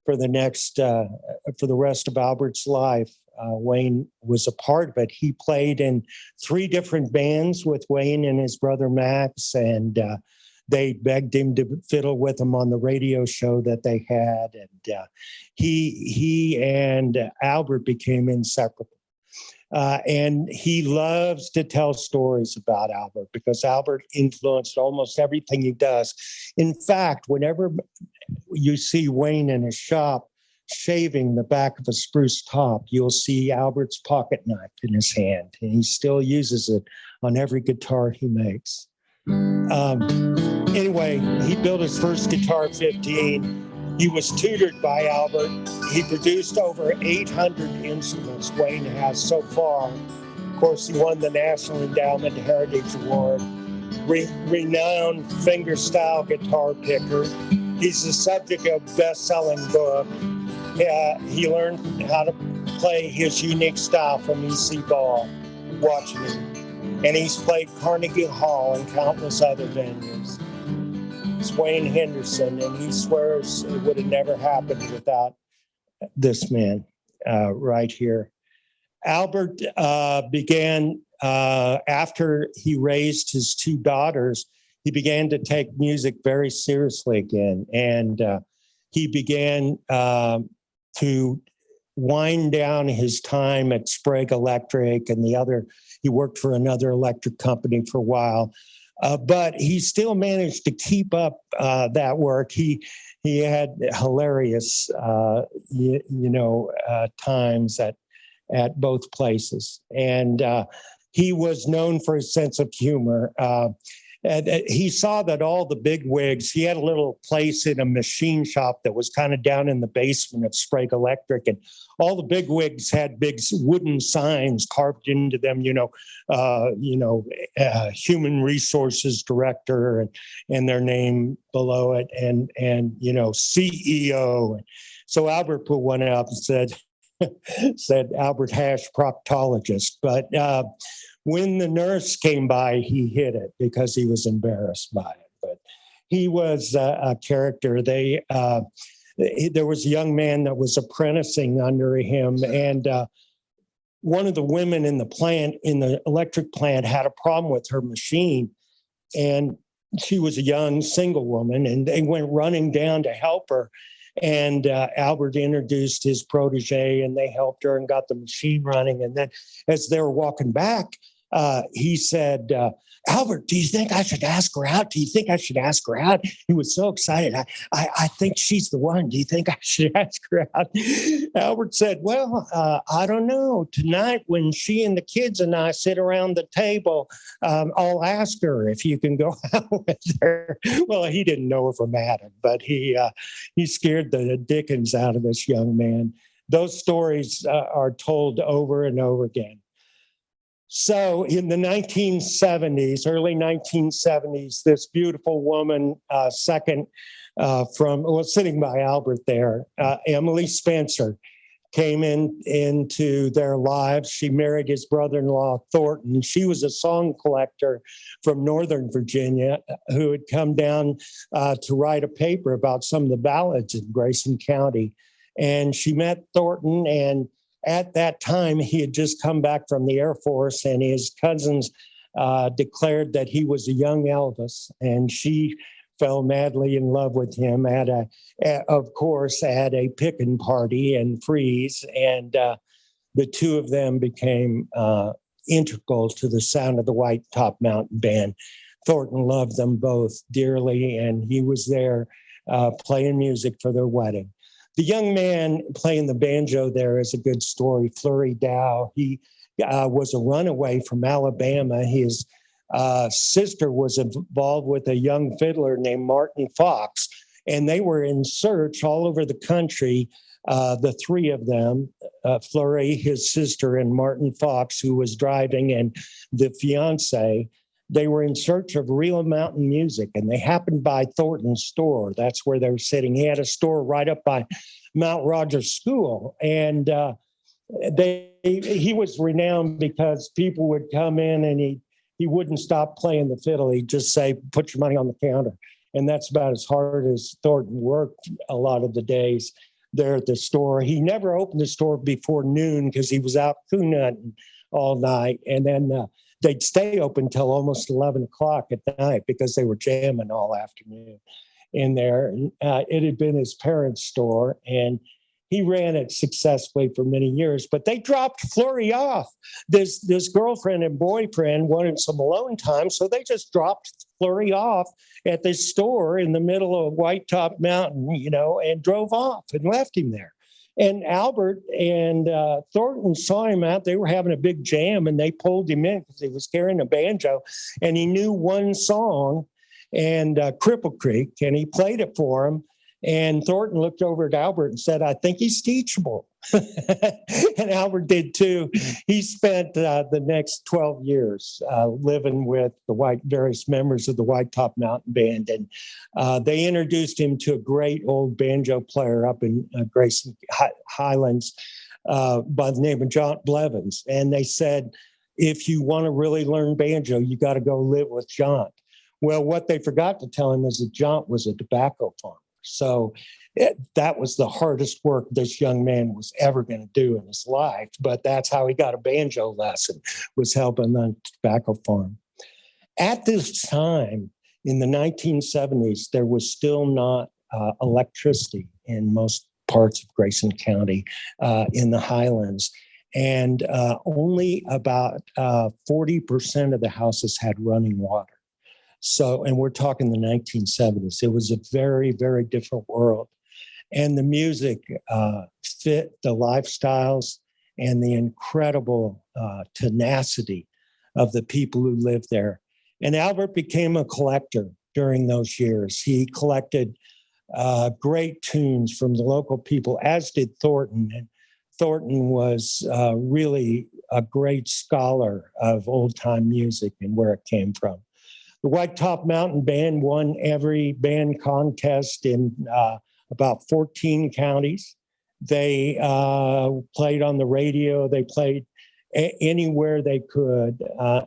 for the rest of Albert's life, Wayne was a part of it. He played in 3 different bands with Wayne and his brother Max, and they begged him to fiddle with them on the radio show that they had. And he and Albert became inseparable. And he loves to tell stories about Albert because Albert influenced almost everything he does. In fact, whenever you see Wayne in his shop shaving the back of a spruce top, you'll see Albert's pocket knife in his hand, and he still uses it on every guitar he makes. Anyway, he built his first guitar at 15. He was tutored by Albert. He produced over 800 instruments Wayne has so far. Of course, he won the National Endowment Heritage Award, renowned fingerstyle guitar picker. He's the subject of a best-selling book. He learned how to play his unique style from E.C. Ball, watching him. And he's played Carnegie Hall and countless other venues. It's Wayne Henderson, and he swears it would have never happened without this man right here. Albert began, after he raised his 2 daughters, he began to take music very seriously again. And he began to wind down his time at Sprague Electric and he worked for another electric company for a while. But he still managed to keep up that work. He had hilarious, times at both places, and he was known for his sense of humor. And he saw that all the big wigs, he had a little place in a machine shop that was kind of down in the basement of Sprague Electric, and all the big wigs had big wooden signs carved into them, human resources director and their name below it, and CEO. So Albert put one up and said Albert Hash proctologist, but when the nurse came by, he hid it because he was embarrassed by it. But he was a character. There was a young man that was apprenticing under him, and one of the women in the electric plant, had a problem with her machine, and she was a young single woman, and they went running down to help her. And Albert introduced his protege, and they helped her and got the machine running. And then as they were walking back, he said, Albert, do you think I should ask her out? Do you think I should ask her out? He was so excited. I think she's the one. Do you think I should ask her out? Albert said, well, I don't know. Tonight, when she and the kids and I sit around the table, I'll ask her if you can go out with her. Well, he didn't know her from Adam, but he scared the dickens out of this young man. Those stories are told over and over again. So in the 1970s, early 1970s, this beautiful woman, sitting by Albert there, Emily Spencer, came into their lives. She married his brother-in-law, Thornton. She was a song collector from Northern Virginia who had come down to write a paper about some of the ballads in Grayson County. And she met Thornton, and at that time, he had just come back from the Air Force, and his cousins declared that he was a young Elvis, and she fell madly in love with him at a pickin' party and freeze, and the two of them became integral to the sound of the White Top Mountain Band. Thornton loved them both dearly, and he was there playing music for their wedding. The young man playing the banjo there is a good story. Flurry Dow, he was a runaway from Alabama. His sister was involved with a young fiddler named Martin Fox, and they were in search all over the country, the 3 of them, Flurry, his sister, and Martin Fox, who was driving, and the fiance. They were in search of real mountain music, and they happened by Thornton's store. That's where they were sitting. He had a store right up by Mount Rogers School, and he was renowned because people would come in, and he wouldn't stop playing the fiddle. He'd just say, "Put your money on the counter." And that's about as hard as Thornton worked a lot of the days there at the store. He never opened the store before noon because he was out coon hunting all night. And then they'd stay open till almost 11 o'clock at night because they were jamming all afternoon in there. It had been his parents' store, and he ran it successfully for many years, but they dropped Flurry off. This girlfriend and boyfriend wanted some alone time, so they just dropped Flurry off at this store in the middle of White Top Mountain, and drove off and left him there. And Albert and Thornton saw him out. They were having a big jam, and they pulled him in because he was carrying a banjo, and he knew one song, and Cripple Creek, and he played it for him. And Thornton looked over at Albert and said, "I think he's teachable." And Albert did too. He spent the next 12 years living with the various members of the White Top Mountain Band. And they introduced him to a great old banjo player up in Grayson Highlands by the name of John Blevins. And they said, if you want to really learn banjo, you got to go live with John. Well, what they forgot to tell him is that John was a tobacco farmer. So that was the hardest work this young man was ever going to do in his life. But that's how he got a banjo lesson, was helping on the tobacco farm. At this time, in the 1970s, there was still not electricity in most parts of Grayson County in the Highlands. And only about 40% of the houses had running water. So, and we're talking the 1970s. It was a very, very different world. And the music fit the lifestyles and the incredible tenacity of the people who lived there. And Albert became a collector during those years. He collected great tunes from the local people, as did Thornton. And Thornton was really a great scholar of old-time music and where it came from. The White Top Mountain Band won every band contest in about 14 counties. They played on the radio. They played anywhere they could.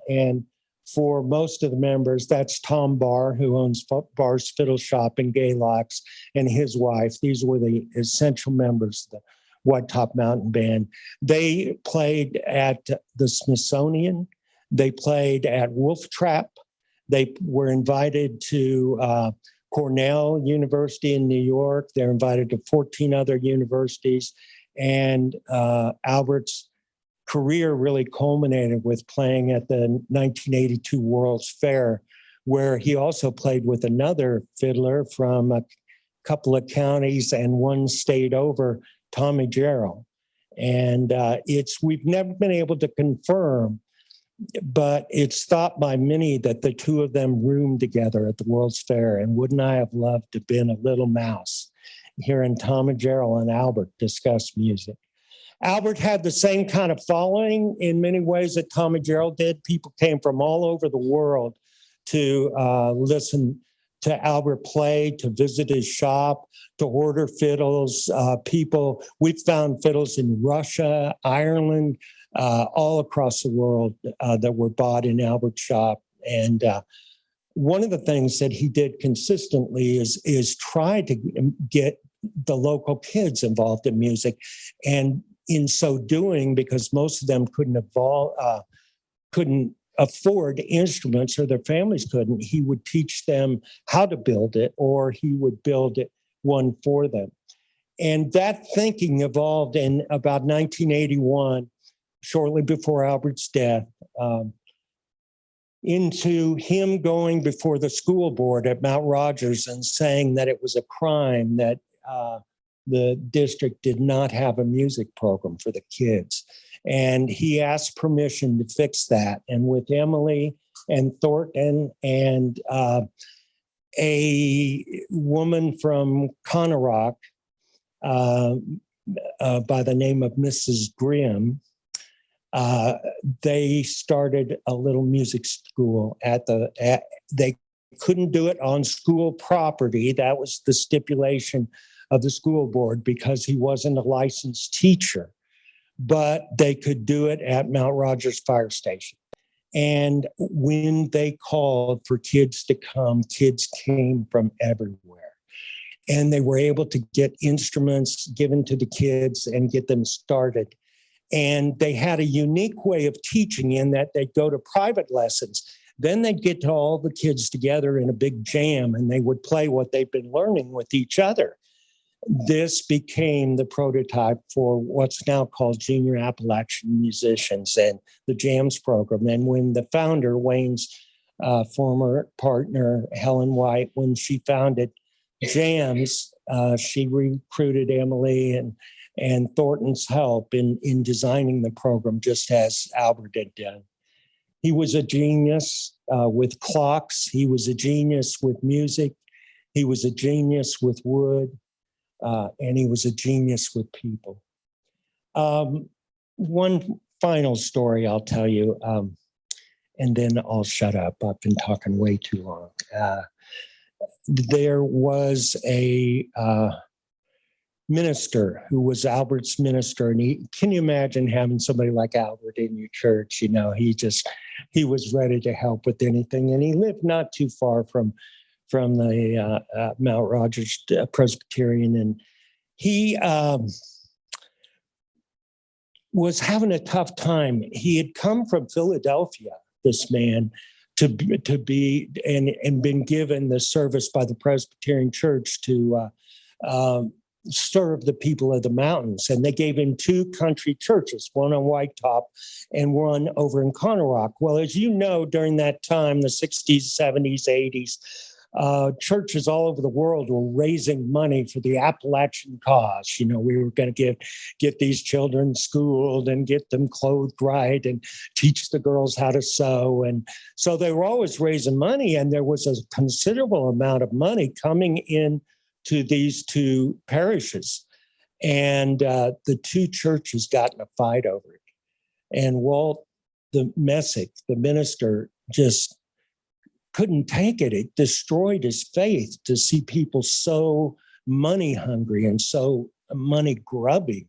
And for most of the members, that's Tom Barr, who owns Barr's Fiddle Shop in Gaylocks, and his wife. These were the essential members of the White Top Mountain Band. They played at the Smithsonian. They played at Wolf Trap. They were invited to Cornell University in New York. They're invited to 14 other universities. And Albert's career really culminated with playing at the 1982 World's Fair, where he also played with another fiddler from a couple of counties and one state over, Tommy Jarrell. And we've never been able to confirm, but it's thought by many that the two of them roomed together at the World's Fair. And wouldn't I have loved to have been a little mouse hearing Tommy Jarrell and Albert discuss music. Albert had the same kind of following in many ways that Tommy Jarrell did. People came from all over the world to listen to Albert play, to visit his shop, to order fiddles. We found fiddles in Russia, Ireland, all across the world that were bought in Albert's shop. And one of the things that he did consistently is try to get the local kids involved in music. And in so doing, because most of them couldn't afford instruments, or their families couldn't, he would teach them how to build it, or he would build one for them. And that thinking evolved in about 1981, shortly before Albert's death, into him going before the school board at Mount Rogers and saying that it was a crime that the district did not have a music program for the kids. And he asked permission to fix that. And with Emily and Thornton and a woman from Conarock by the name of Mrs. Grimm, they started a little music school they couldn't do it on school property. That was the stipulation of the school board because he wasn't a licensed teacher, but they could do it at Mount Rogers Fire Station. And when they called for kids to come, kids came from everywhere. And they were able to get instruments given to the kids and get them started. And they had a unique way of teaching in that they'd go to private lessons. Then they'd get to all the kids together in a big jam and they would play what they've been learning with each other. This became the prototype for what's now called Junior Appalachian Musicians and the Jams program. And when the founder, Wayne's former partner, Helen White, when she founded Jams, she recruited Emily and Thornton's help in designing the program, just as Albert had done. He was a genius with clocks. He was a genius with music. He was a genius with wood. And he was a genius with people. One final story I'll tell you, and then I'll shut up. I've been talking way too long. There was a minister who was Albert's minister, and can you imagine having somebody like Albert in your church? You know, he was ready to help with anything, and he lived not too far from the Mount Rogers Presbyterian, and he was having a tough time. He had come from Philadelphia, this man, to be and been given the service by the Presbyterian Church to serve the people of the mountains. And they gave him two country churches, one on White Top and one over in Conner Rock. Well, as you know, during that time, the 60s, 70s, 80s, churches all over the world were raising money for the Appalachian cause. You know, we were going to get these children schooled and get them clothed right and teach the girls how to sew. And so they were always raising money, and there was a considerable amount of money coming in to these two parishes. And the two churches got in a fight over it. And Walt the Messick, the minister, just couldn't take it. It destroyed his faith to see people so money hungry and so money grubby.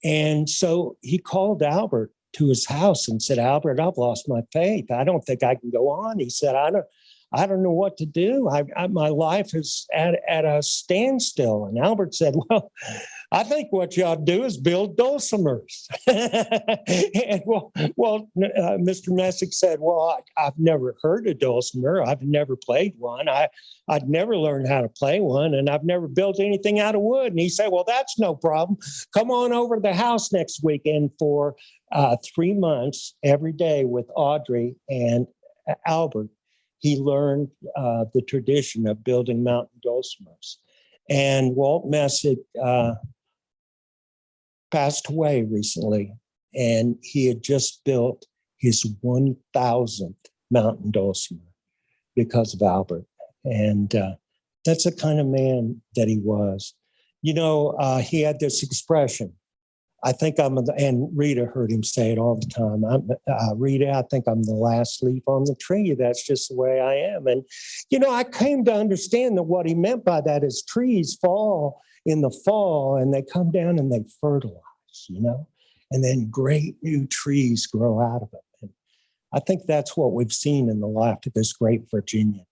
And so he called Albert to his house and said, "Albert, I've lost my faith. I don't think I can go on." He said, I don't know what to do. My life is at a standstill. And Albert said, "Well, I think what you ought to do is build dulcimers." And Mr. Messick said, "Well, I've never heard a dulcimer. I've never played one. I'd never learned how to play one, and I've never built anything out of wood." And he said, "Well, that's no problem. Come on over to the house next week." And for 3 months, every day with Audrey and Albert, he learned the tradition of building mountain dulcimers. And Walt Messick passed away recently, and he had just built his 1,000th mountain dulcimer because of Albert. And that's the kind of man that he was. You know, he had this expression, and Rita heard him say it all the time. Rita, I think I'm the last leaf on the tree. That's just the way I am. And, you know, I came to understand that what he meant by that is trees fall in the fall and they come down and they fertilize, you know, and then great new trees grow out of it. And I think that's what we've seen in the life of this great Virginian.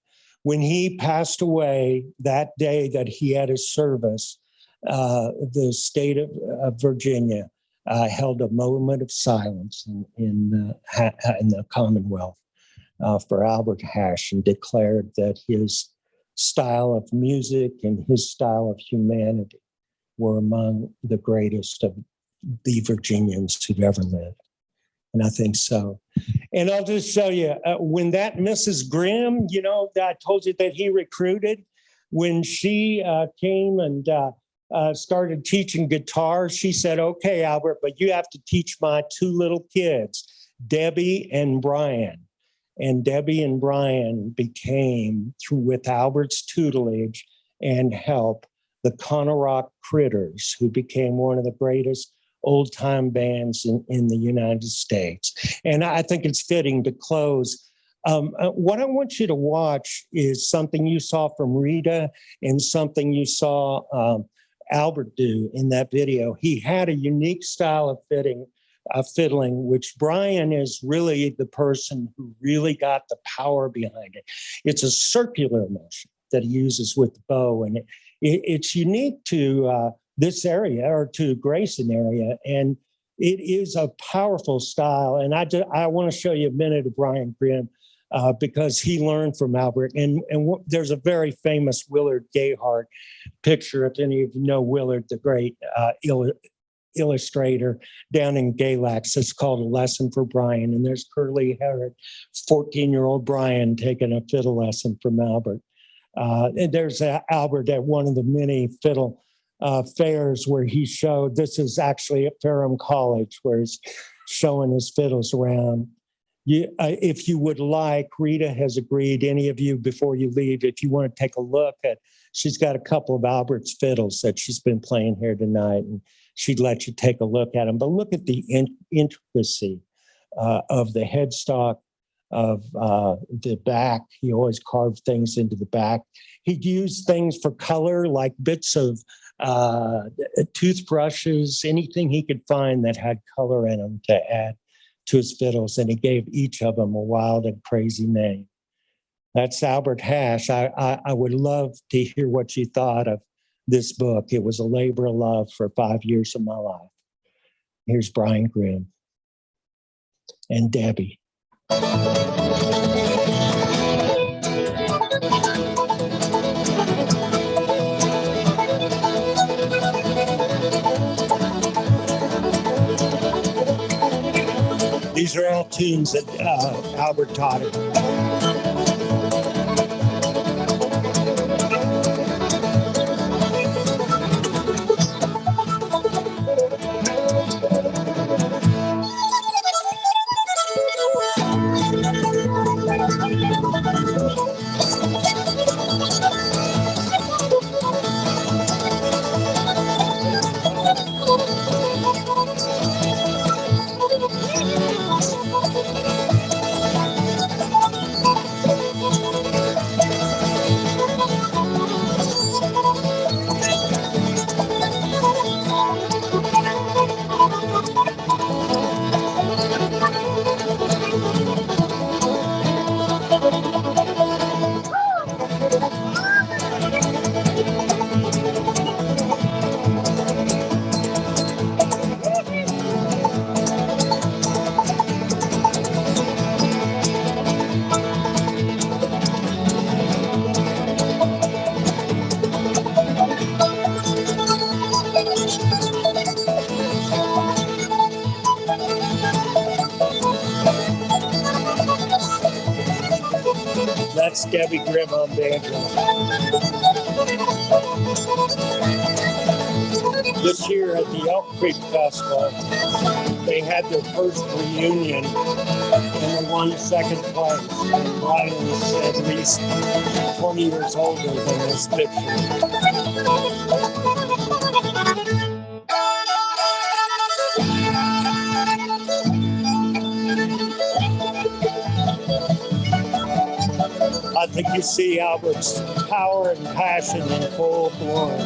When he passed away that day that he had his service, the state of Virginia held a moment of silence in the Commonwealth for Albert Hash, and declared that his style of music and his style of humanity were among the greatest of the Virginians who've ever lived. And I think so. And I'll just show you, when that Mrs. Grimm, you know, I told you that he recruited, when she came and started teaching guitar, she said, "Okay, Albert, but you have to teach my two little kids, Debbie and Brian." And Debbie and Brian became, with Albert's tutelage and help, the Conner Rock Critters, who became one of the greatest old-time bands in the United States. And I think it's fitting to close. What I want you to watch is something you saw from Rita and something you saw Albert do in that video. He had a unique style of fiddling, which Brian is really the person who really got the power behind it. It's a circular motion that he uses with the bow, and it's unique to this area, or to Grayson area, and it is a powerful style. And I want to show you a minute of Brian Grimm because he learned from Albert. And there's a very famous Willard Gayhart picture, if any of you know Willard, the great illustrator down in Galax. It's called A Lesson for Brian. And there's curly-haired 14-year-old Brian taking a fiddle lesson from Albert. And there's Albert at one of the many fiddle fairs where he showed. This is actually at Ferrum College, where he's showing his fiddles around. If you would like, Rita has agreed, any of you before you leave, if you want to take a look at, she's got a couple of Albert's fiddles that she's been playing here tonight, and she'd let you take a look at them. But look at the intricacy of the headstock, of the back. He always carved things into the back. He'd use things for color, like bits of toothbrushes, anything he could find that had color in them to add to his fiddles, and he gave each of them a wild and crazy name. That's Albert Hash. I would love to hear what you thought of this book. It was a labor of love for 5 years of my life. Here's Brian Grimm and Debbie. These are all tunes that Albert taught him. That's Debbie Grimm on banjo. This year at the Elk Creek Festival, they had their first reunion, and they won second place. And Brian was at least 20 years older than this picture. I think you see Albert's power and passion in full glory.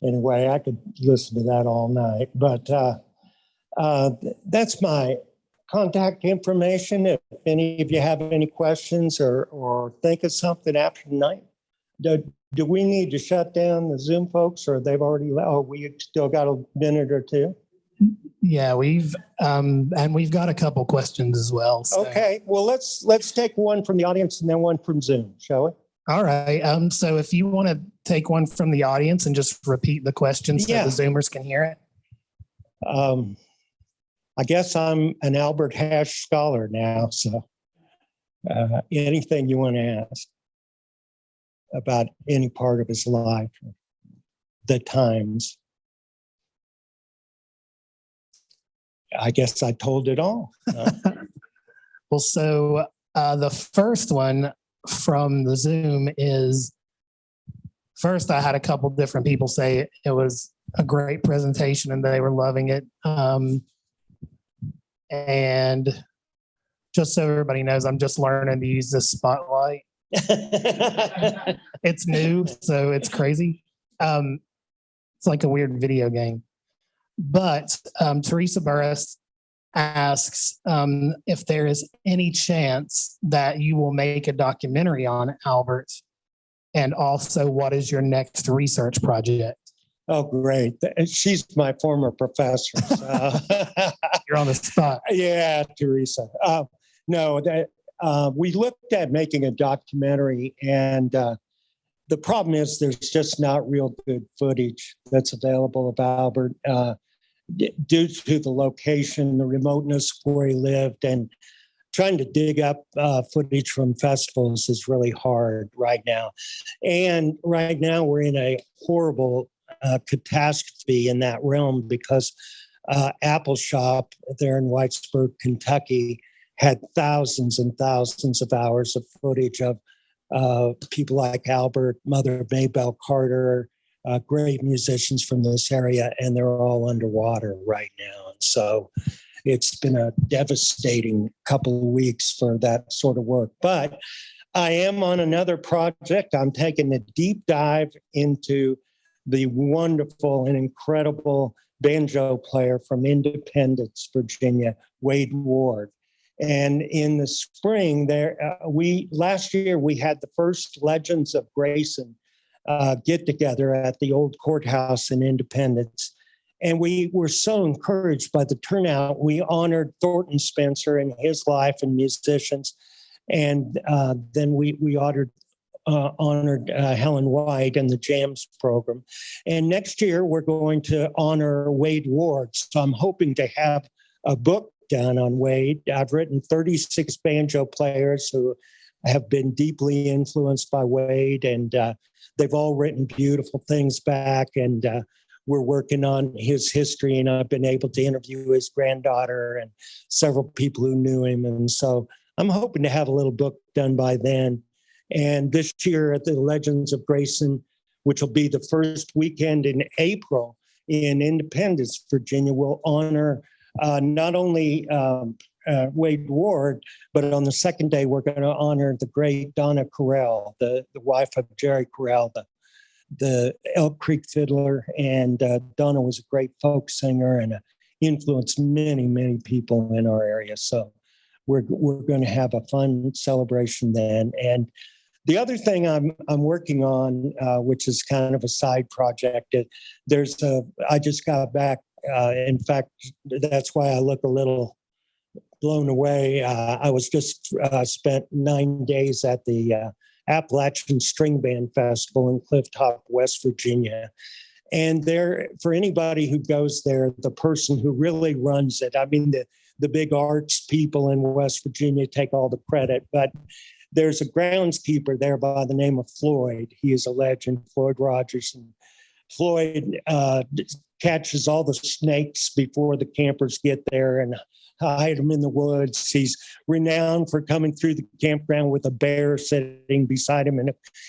Anyway, I could listen to that all night, but that's my contact information. If any of you have any questions or think of something after tonight, do we need to shut down the Zoom folks, or they've already? Oh, we still got a minute or two. Yeah, we've got a couple questions as well. So. Okay, well let's take one from the audience and then one from Zoom, shall we? All right. So if you want to take one from the audience and just repeat the question so the Zoomers can hear it. I guess I'm an Albert Hash scholar now, so anything you want to ask about any part of his life, the times. I guess I told it all. Well, so the first one from the Zoom is, first I had a couple different people say it was a great presentation and they were loving it. And just so everybody knows, I'm just learning to use this spotlight. It's new, so it's crazy. It's like a weird video game. But Teresa Burris asks if there is any chance that you will make a documentary on Albert, and also what is your next research project? Oh, great. She's my former professor. So. You're on the spot. Yeah, Teresa. No, we looked at making a documentary, and the problem is there's just not real good footage that's available of Albert due to the location, the remoteness where he lived, and trying to dig up footage from festivals is really hard right now. And right now we're in a horrible catastrophe in that realm because Apple Shop there in Whitesburg, Kentucky, had thousands and thousands of hours of footage of people like Albert, Mother Maybelle Carter, great musicians from this area, and they're all underwater right now. And so it's been a devastating couple of weeks for that sort of work. But I am on another project. I'm taking a deep dive into the wonderful and incredible banjo player from Independence, Virginia, Wade Ward. And in the spring, last year we had the first Legends of Grayson get together at the old courthouse in Independence. And we were so encouraged by the turnout. We honored Thornton Spencer and his life and musicians. And then we honored Helen White and the Jams program. And next year, we're going to honor Wade Ward. So I'm hoping to have a book done on Wade. I've written 36 banjo players who have been deeply influenced by Wade, and they've all written beautiful things back. And we're working on his history, and I've been able to interview his granddaughter and several people who knew him. And so I'm hoping to have a little book done by then. And this year at the Legends of Grayson, which will be the first weekend in April in Independence, Virginia, we'll honor not only Wade Ward, but on the second day, we're going to honor the great Donna Correll, the wife of Jerry Correll, the Elk Creek fiddler. And Donna was a great folk singer and influenced many, many people in our area. So we're going to have a fun celebration then. And the other thing I'm working on, which is kind of a side project, I just got back. In fact, that's why I look a little blown away. I was just spent 9 days at the Appalachian String Band Festival in Cliff Top, West Virginia. And there, for anybody who goes there, the person who really runs it, I mean, the big arts people in West Virginia take all the credit, but there's a groundskeeper there by the name of Floyd. He is a legend, Floyd Rogers. And Floyd catches all the snakes before the campers get there and hide them in the woods. He's renowned for coming through the campground with a bear sitting beside him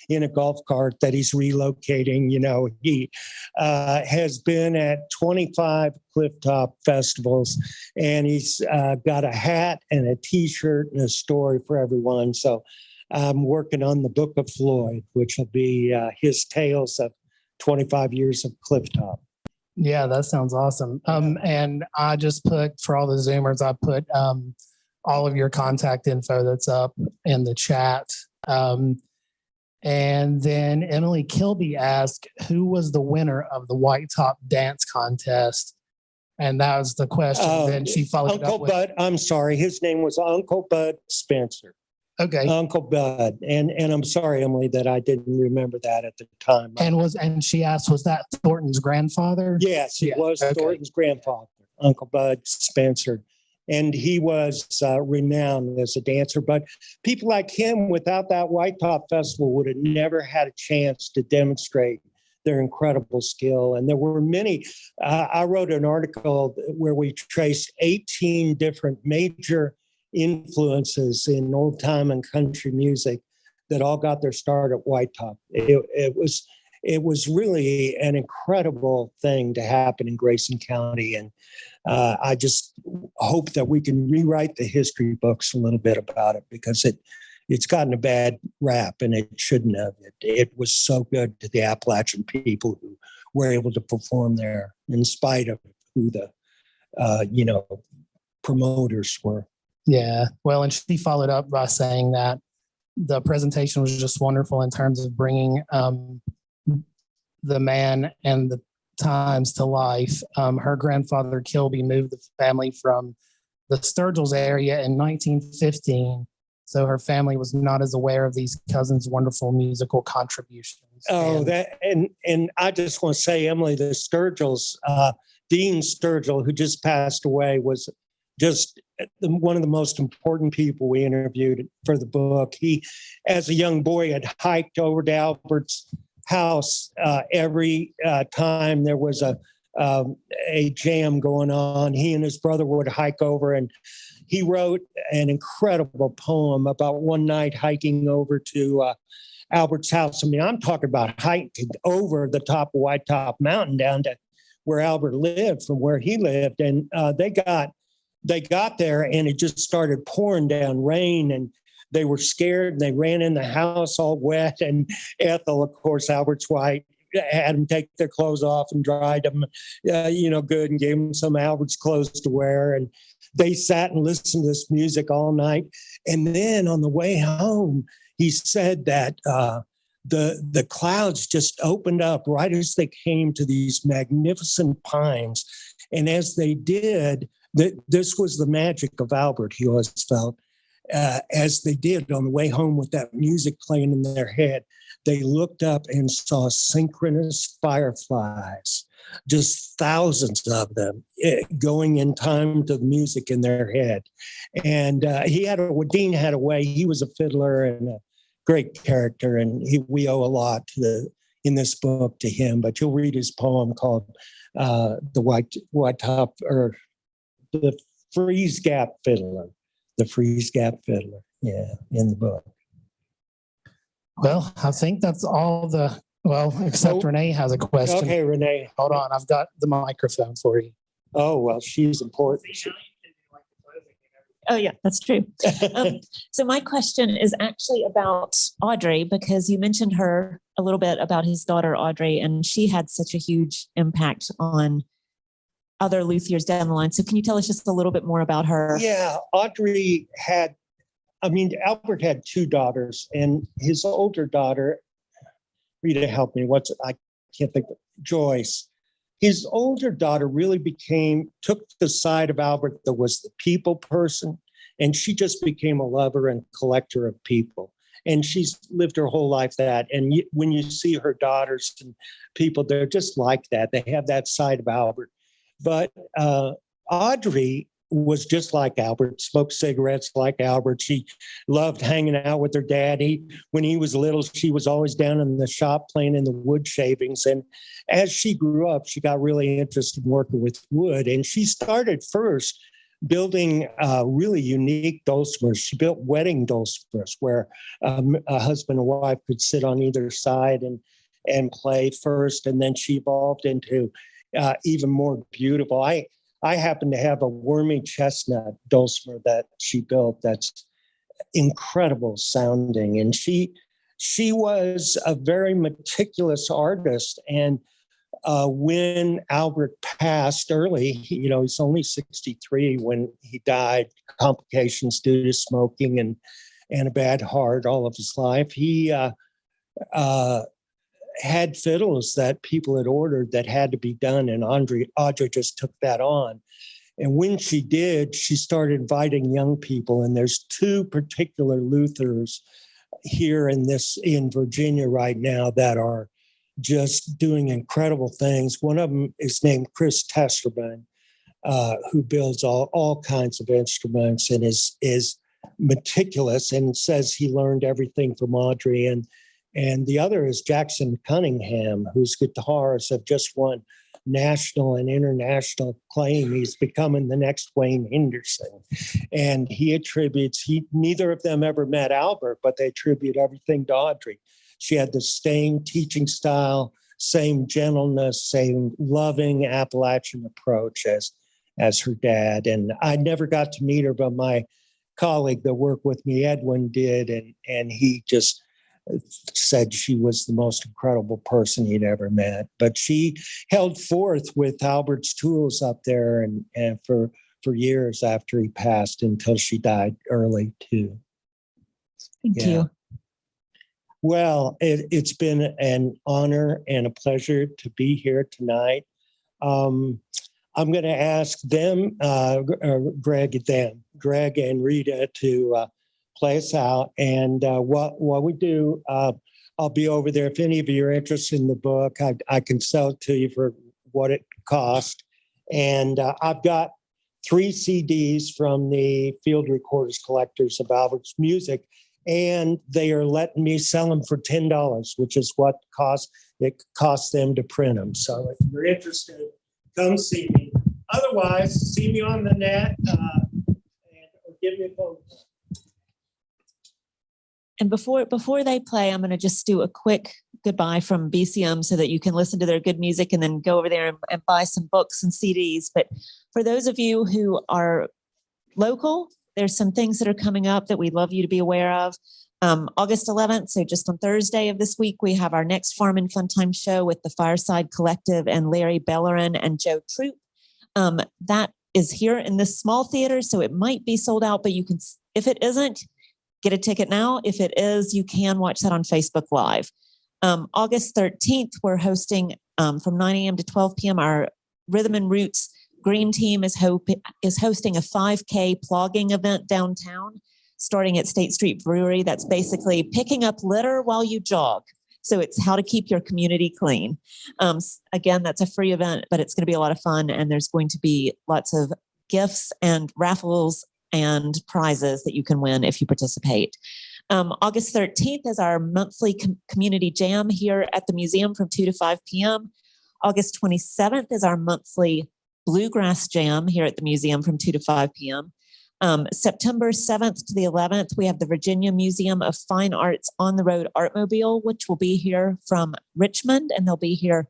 in a golf cart that he's relocating. You know, he has been at 25 clifftop festivals, and he's got a hat and a T-shirt and a story for everyone. So I'm working on the Book of Floyd, which will be his tales of 25 years of clifftop. Yeah, that sounds awesome. And I just put, for all the Zoomers, I put all of your contact info that's up in the chat. And then Emily Kilby asked, who was the winner of the White Top Dance Contest? And that was the question. Then she followed Uncle up with, Bud. I'm sorry. His name was Uncle Bud Spencer. Okay. Uncle Bud. And I'm sorry, Emily, that I didn't remember that at the time. And she asked, was that Thornton's grandfather? Yes, he was okay. Thornton's grandfather, Uncle Bud Spencer. And he was renowned as a dancer. But people like him, without that White Top Festival, would have never had a chance to demonstrate their incredible skill. And there were many. I wrote an article where we traced 18 different major influences in old time and country music that all got their start at White Top. It it was really an incredible thing to happen in Grayson County. And I just hope that we can rewrite the history books a little bit about it, because it's gotten a bad rap, and it shouldn't have. It was so good to the Appalachian people who were able to perform there in spite of who the promoters were. Yeah. Well, and she followed up by saying that the presentation was just wonderful in terms of bringing the man and the times to life. Her grandfather, Kilby, moved the family from the Sturgills area in 1915. So her family was not as aware of these cousins' wonderful musical contributions. Oh, and I just want to say, Emily, the Sturgills, Dean Sturgill, who just passed away, was just one of the most important people we interviewed for the book. He, as a young boy, had hiked over to Albert's house every time there was a jam going on. He and his brother would hike over, and he wrote an incredible poem about one night hiking over to Albert's house. I mean, I'm talking about hiking over the top of White Top Mountain down to where Albert lived from where he lived. And they got there, and it just started pouring down rain, and they were scared, and they ran in the house all wet. And Ethel, of course, Albert's wife, had them take their clothes off and dried them, good, and gave them some Albert's clothes to wear. And they sat and listened to this music all night. And then on the way home, he said that the clouds just opened up right as they came to these magnificent pines. And as they did, this was the magic of Albert, he always felt. As they did on the way home with that music playing in their head, they looked up and saw synchronous fireflies, just thousands of them going in time to the music in their head. And Dean had a way. He was a fiddler and a great character, and we owe a lot in this book to him. But you'll read his poem called "The White Top," or "The Freeze Gap Fiddler." The Freeze Gap Fiddler, in the book. Well, I think that's all except Renee has a question. Okay, Renee. Hold on, I've got the microphone for you. Oh, well, she's important. Oh, yeah, that's true. So my question is actually about Audrey, because you mentioned her a little bit about his daughter, Audrey, and she had such a huge impact on other luthiers down the line. So can you tell us just a little bit more about her? Yeah, Audrey Albert had two daughters, and his older daughter, Rita, help me, I can't think of, Joyce. His older daughter really took the side of Albert that was the people person, and she just became a lover and collector of people. And she's lived her whole life that. And when you see her daughters and people, they're just like that. They have that side of Albert. But Audrey was just like Albert, smoked cigarettes like Albert. She loved hanging out with her daddy. When he was little, she was always down in the shop playing in the wood shavings. And as she grew up, she got really interested in working with wood. And she started first building really unique dulcimers. She built wedding dulcimers where a husband and wife could sit on either side and play first. And then she evolved into even more beautiful. I happen to have a wormy chestnut dulcimer that she built that's incredible sounding. And she was a very meticulous artist. And when Albert passed early, he's only 63 when he died, complications due to smoking and a bad heart all of his life. He had fiddles that people had ordered that had to be done, and Audrey just took that on. And when she did, she started inviting young people, and there's two particular luthers here in Virginia right now that are just doing incredible things. One of them is named Chris Testerman, who builds all kinds of instruments and is meticulous and says he learned everything from Audrey. And the other is Jackson Cunningham, whose guitars have just won national and international acclaim. He's becoming the next Wayne Henderson. And neither of them ever met Albert, but they attribute everything to Audrey. she had the same teaching style, same gentleness, same loving Appalachian approach as her dad. And I never got to meet her, but my colleague that worked with me, Edwin, did, and he just said she was the most incredible person he'd ever met. But she held forth with Albert's Tools up there and for years after he passed until she died early too. Thank you. Well, it's been an honor and a pleasure to be here tonight. I'm going to ask them, Greg and Rita, to play us out. And what we do, I'll be over there. If any of you are interested in the book, I can sell it to you for what it cost. And I've got 3 CDs from the Field Recorders Collectors of Albert's music, and they are letting me sell them for $10, which is what it costs them to print them. So if you're interested, come see me. Otherwise, see me on the net or give me a phone call. And before they play, I'm going to just do a quick goodbye from BCM so that you can listen to their good music and then go over there and buy some books and CDs. But for those of you who are local, there's some things that are coming up that we'd love you to be aware of. August 11th, so just on Thursday of this week, we have our next Farm and Fun Time show with the Fireside Collective and Larry Bellerin and Joe Troop. That is here in this small theater, so it might be sold out, but you can, if it isn't, get a ticket now. If it is, you can watch that on Facebook Live. August 13th, we're hosting from 9 a.m. to 12 p.m. Our Rhythm and Roots Green Team is hosting a 5K plogging event downtown, starting at State Street Brewery. That's basically picking up litter while you jog. So it's how to keep your community clean. Again, that's a free event, but it's going to be a lot of fun. And there's going to be lots of gifts and raffles and prizes that you can win if you participate. August 13th is our monthly community jam here at the museum from 2 to 5 p.m. August 27th is our monthly bluegrass jam here at the museum from 2 to 5 p.m. September 7th to the 11th, we have the Virginia Museum of Fine Arts on the Road Artmobile, which will be here from Richmond, and they'll be here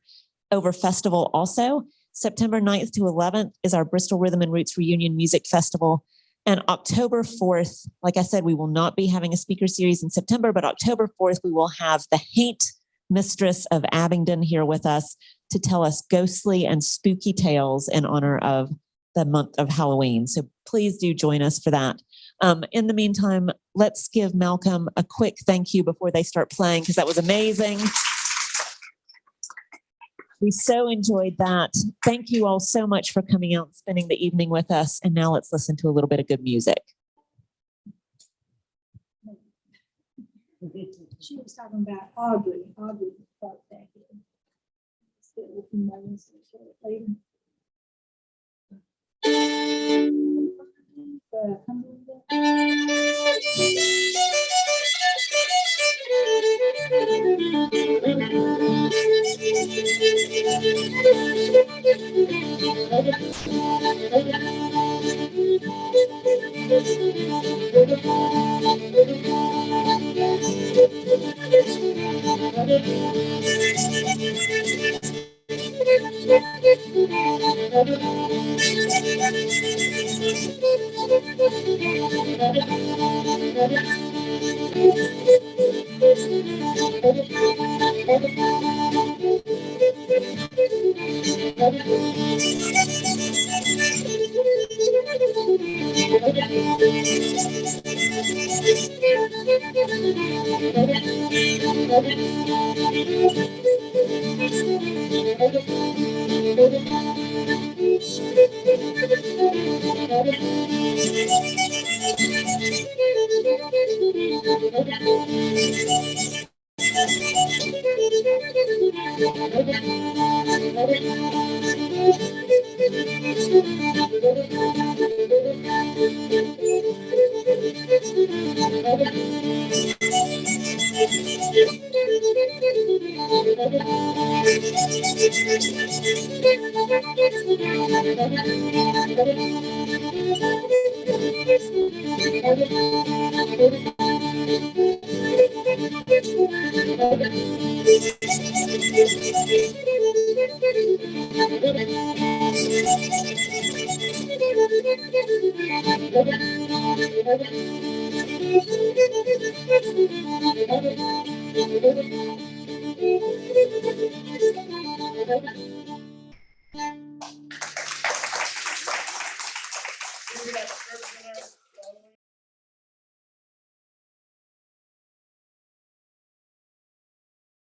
over festival also. September 9th to 11th is our Bristol Rhythm and Roots Reunion Music Festival. And October 4th, like I said, we will not be having a speaker series in September, but October 4th, we will have the Haint Mistress of Abingdon here with us to tell us ghostly and spooky tales in honor of the month of Halloween. So please do join us for that. In the meantime, let's give Malcolm a quick thank you before they start playing, because that was amazing. We so enjoyed that. Thank you all so much for coming out and spending the evening with us. And now let's listen to a little bit of good music. She was talking about Audrey. Audrey thought that still later. We got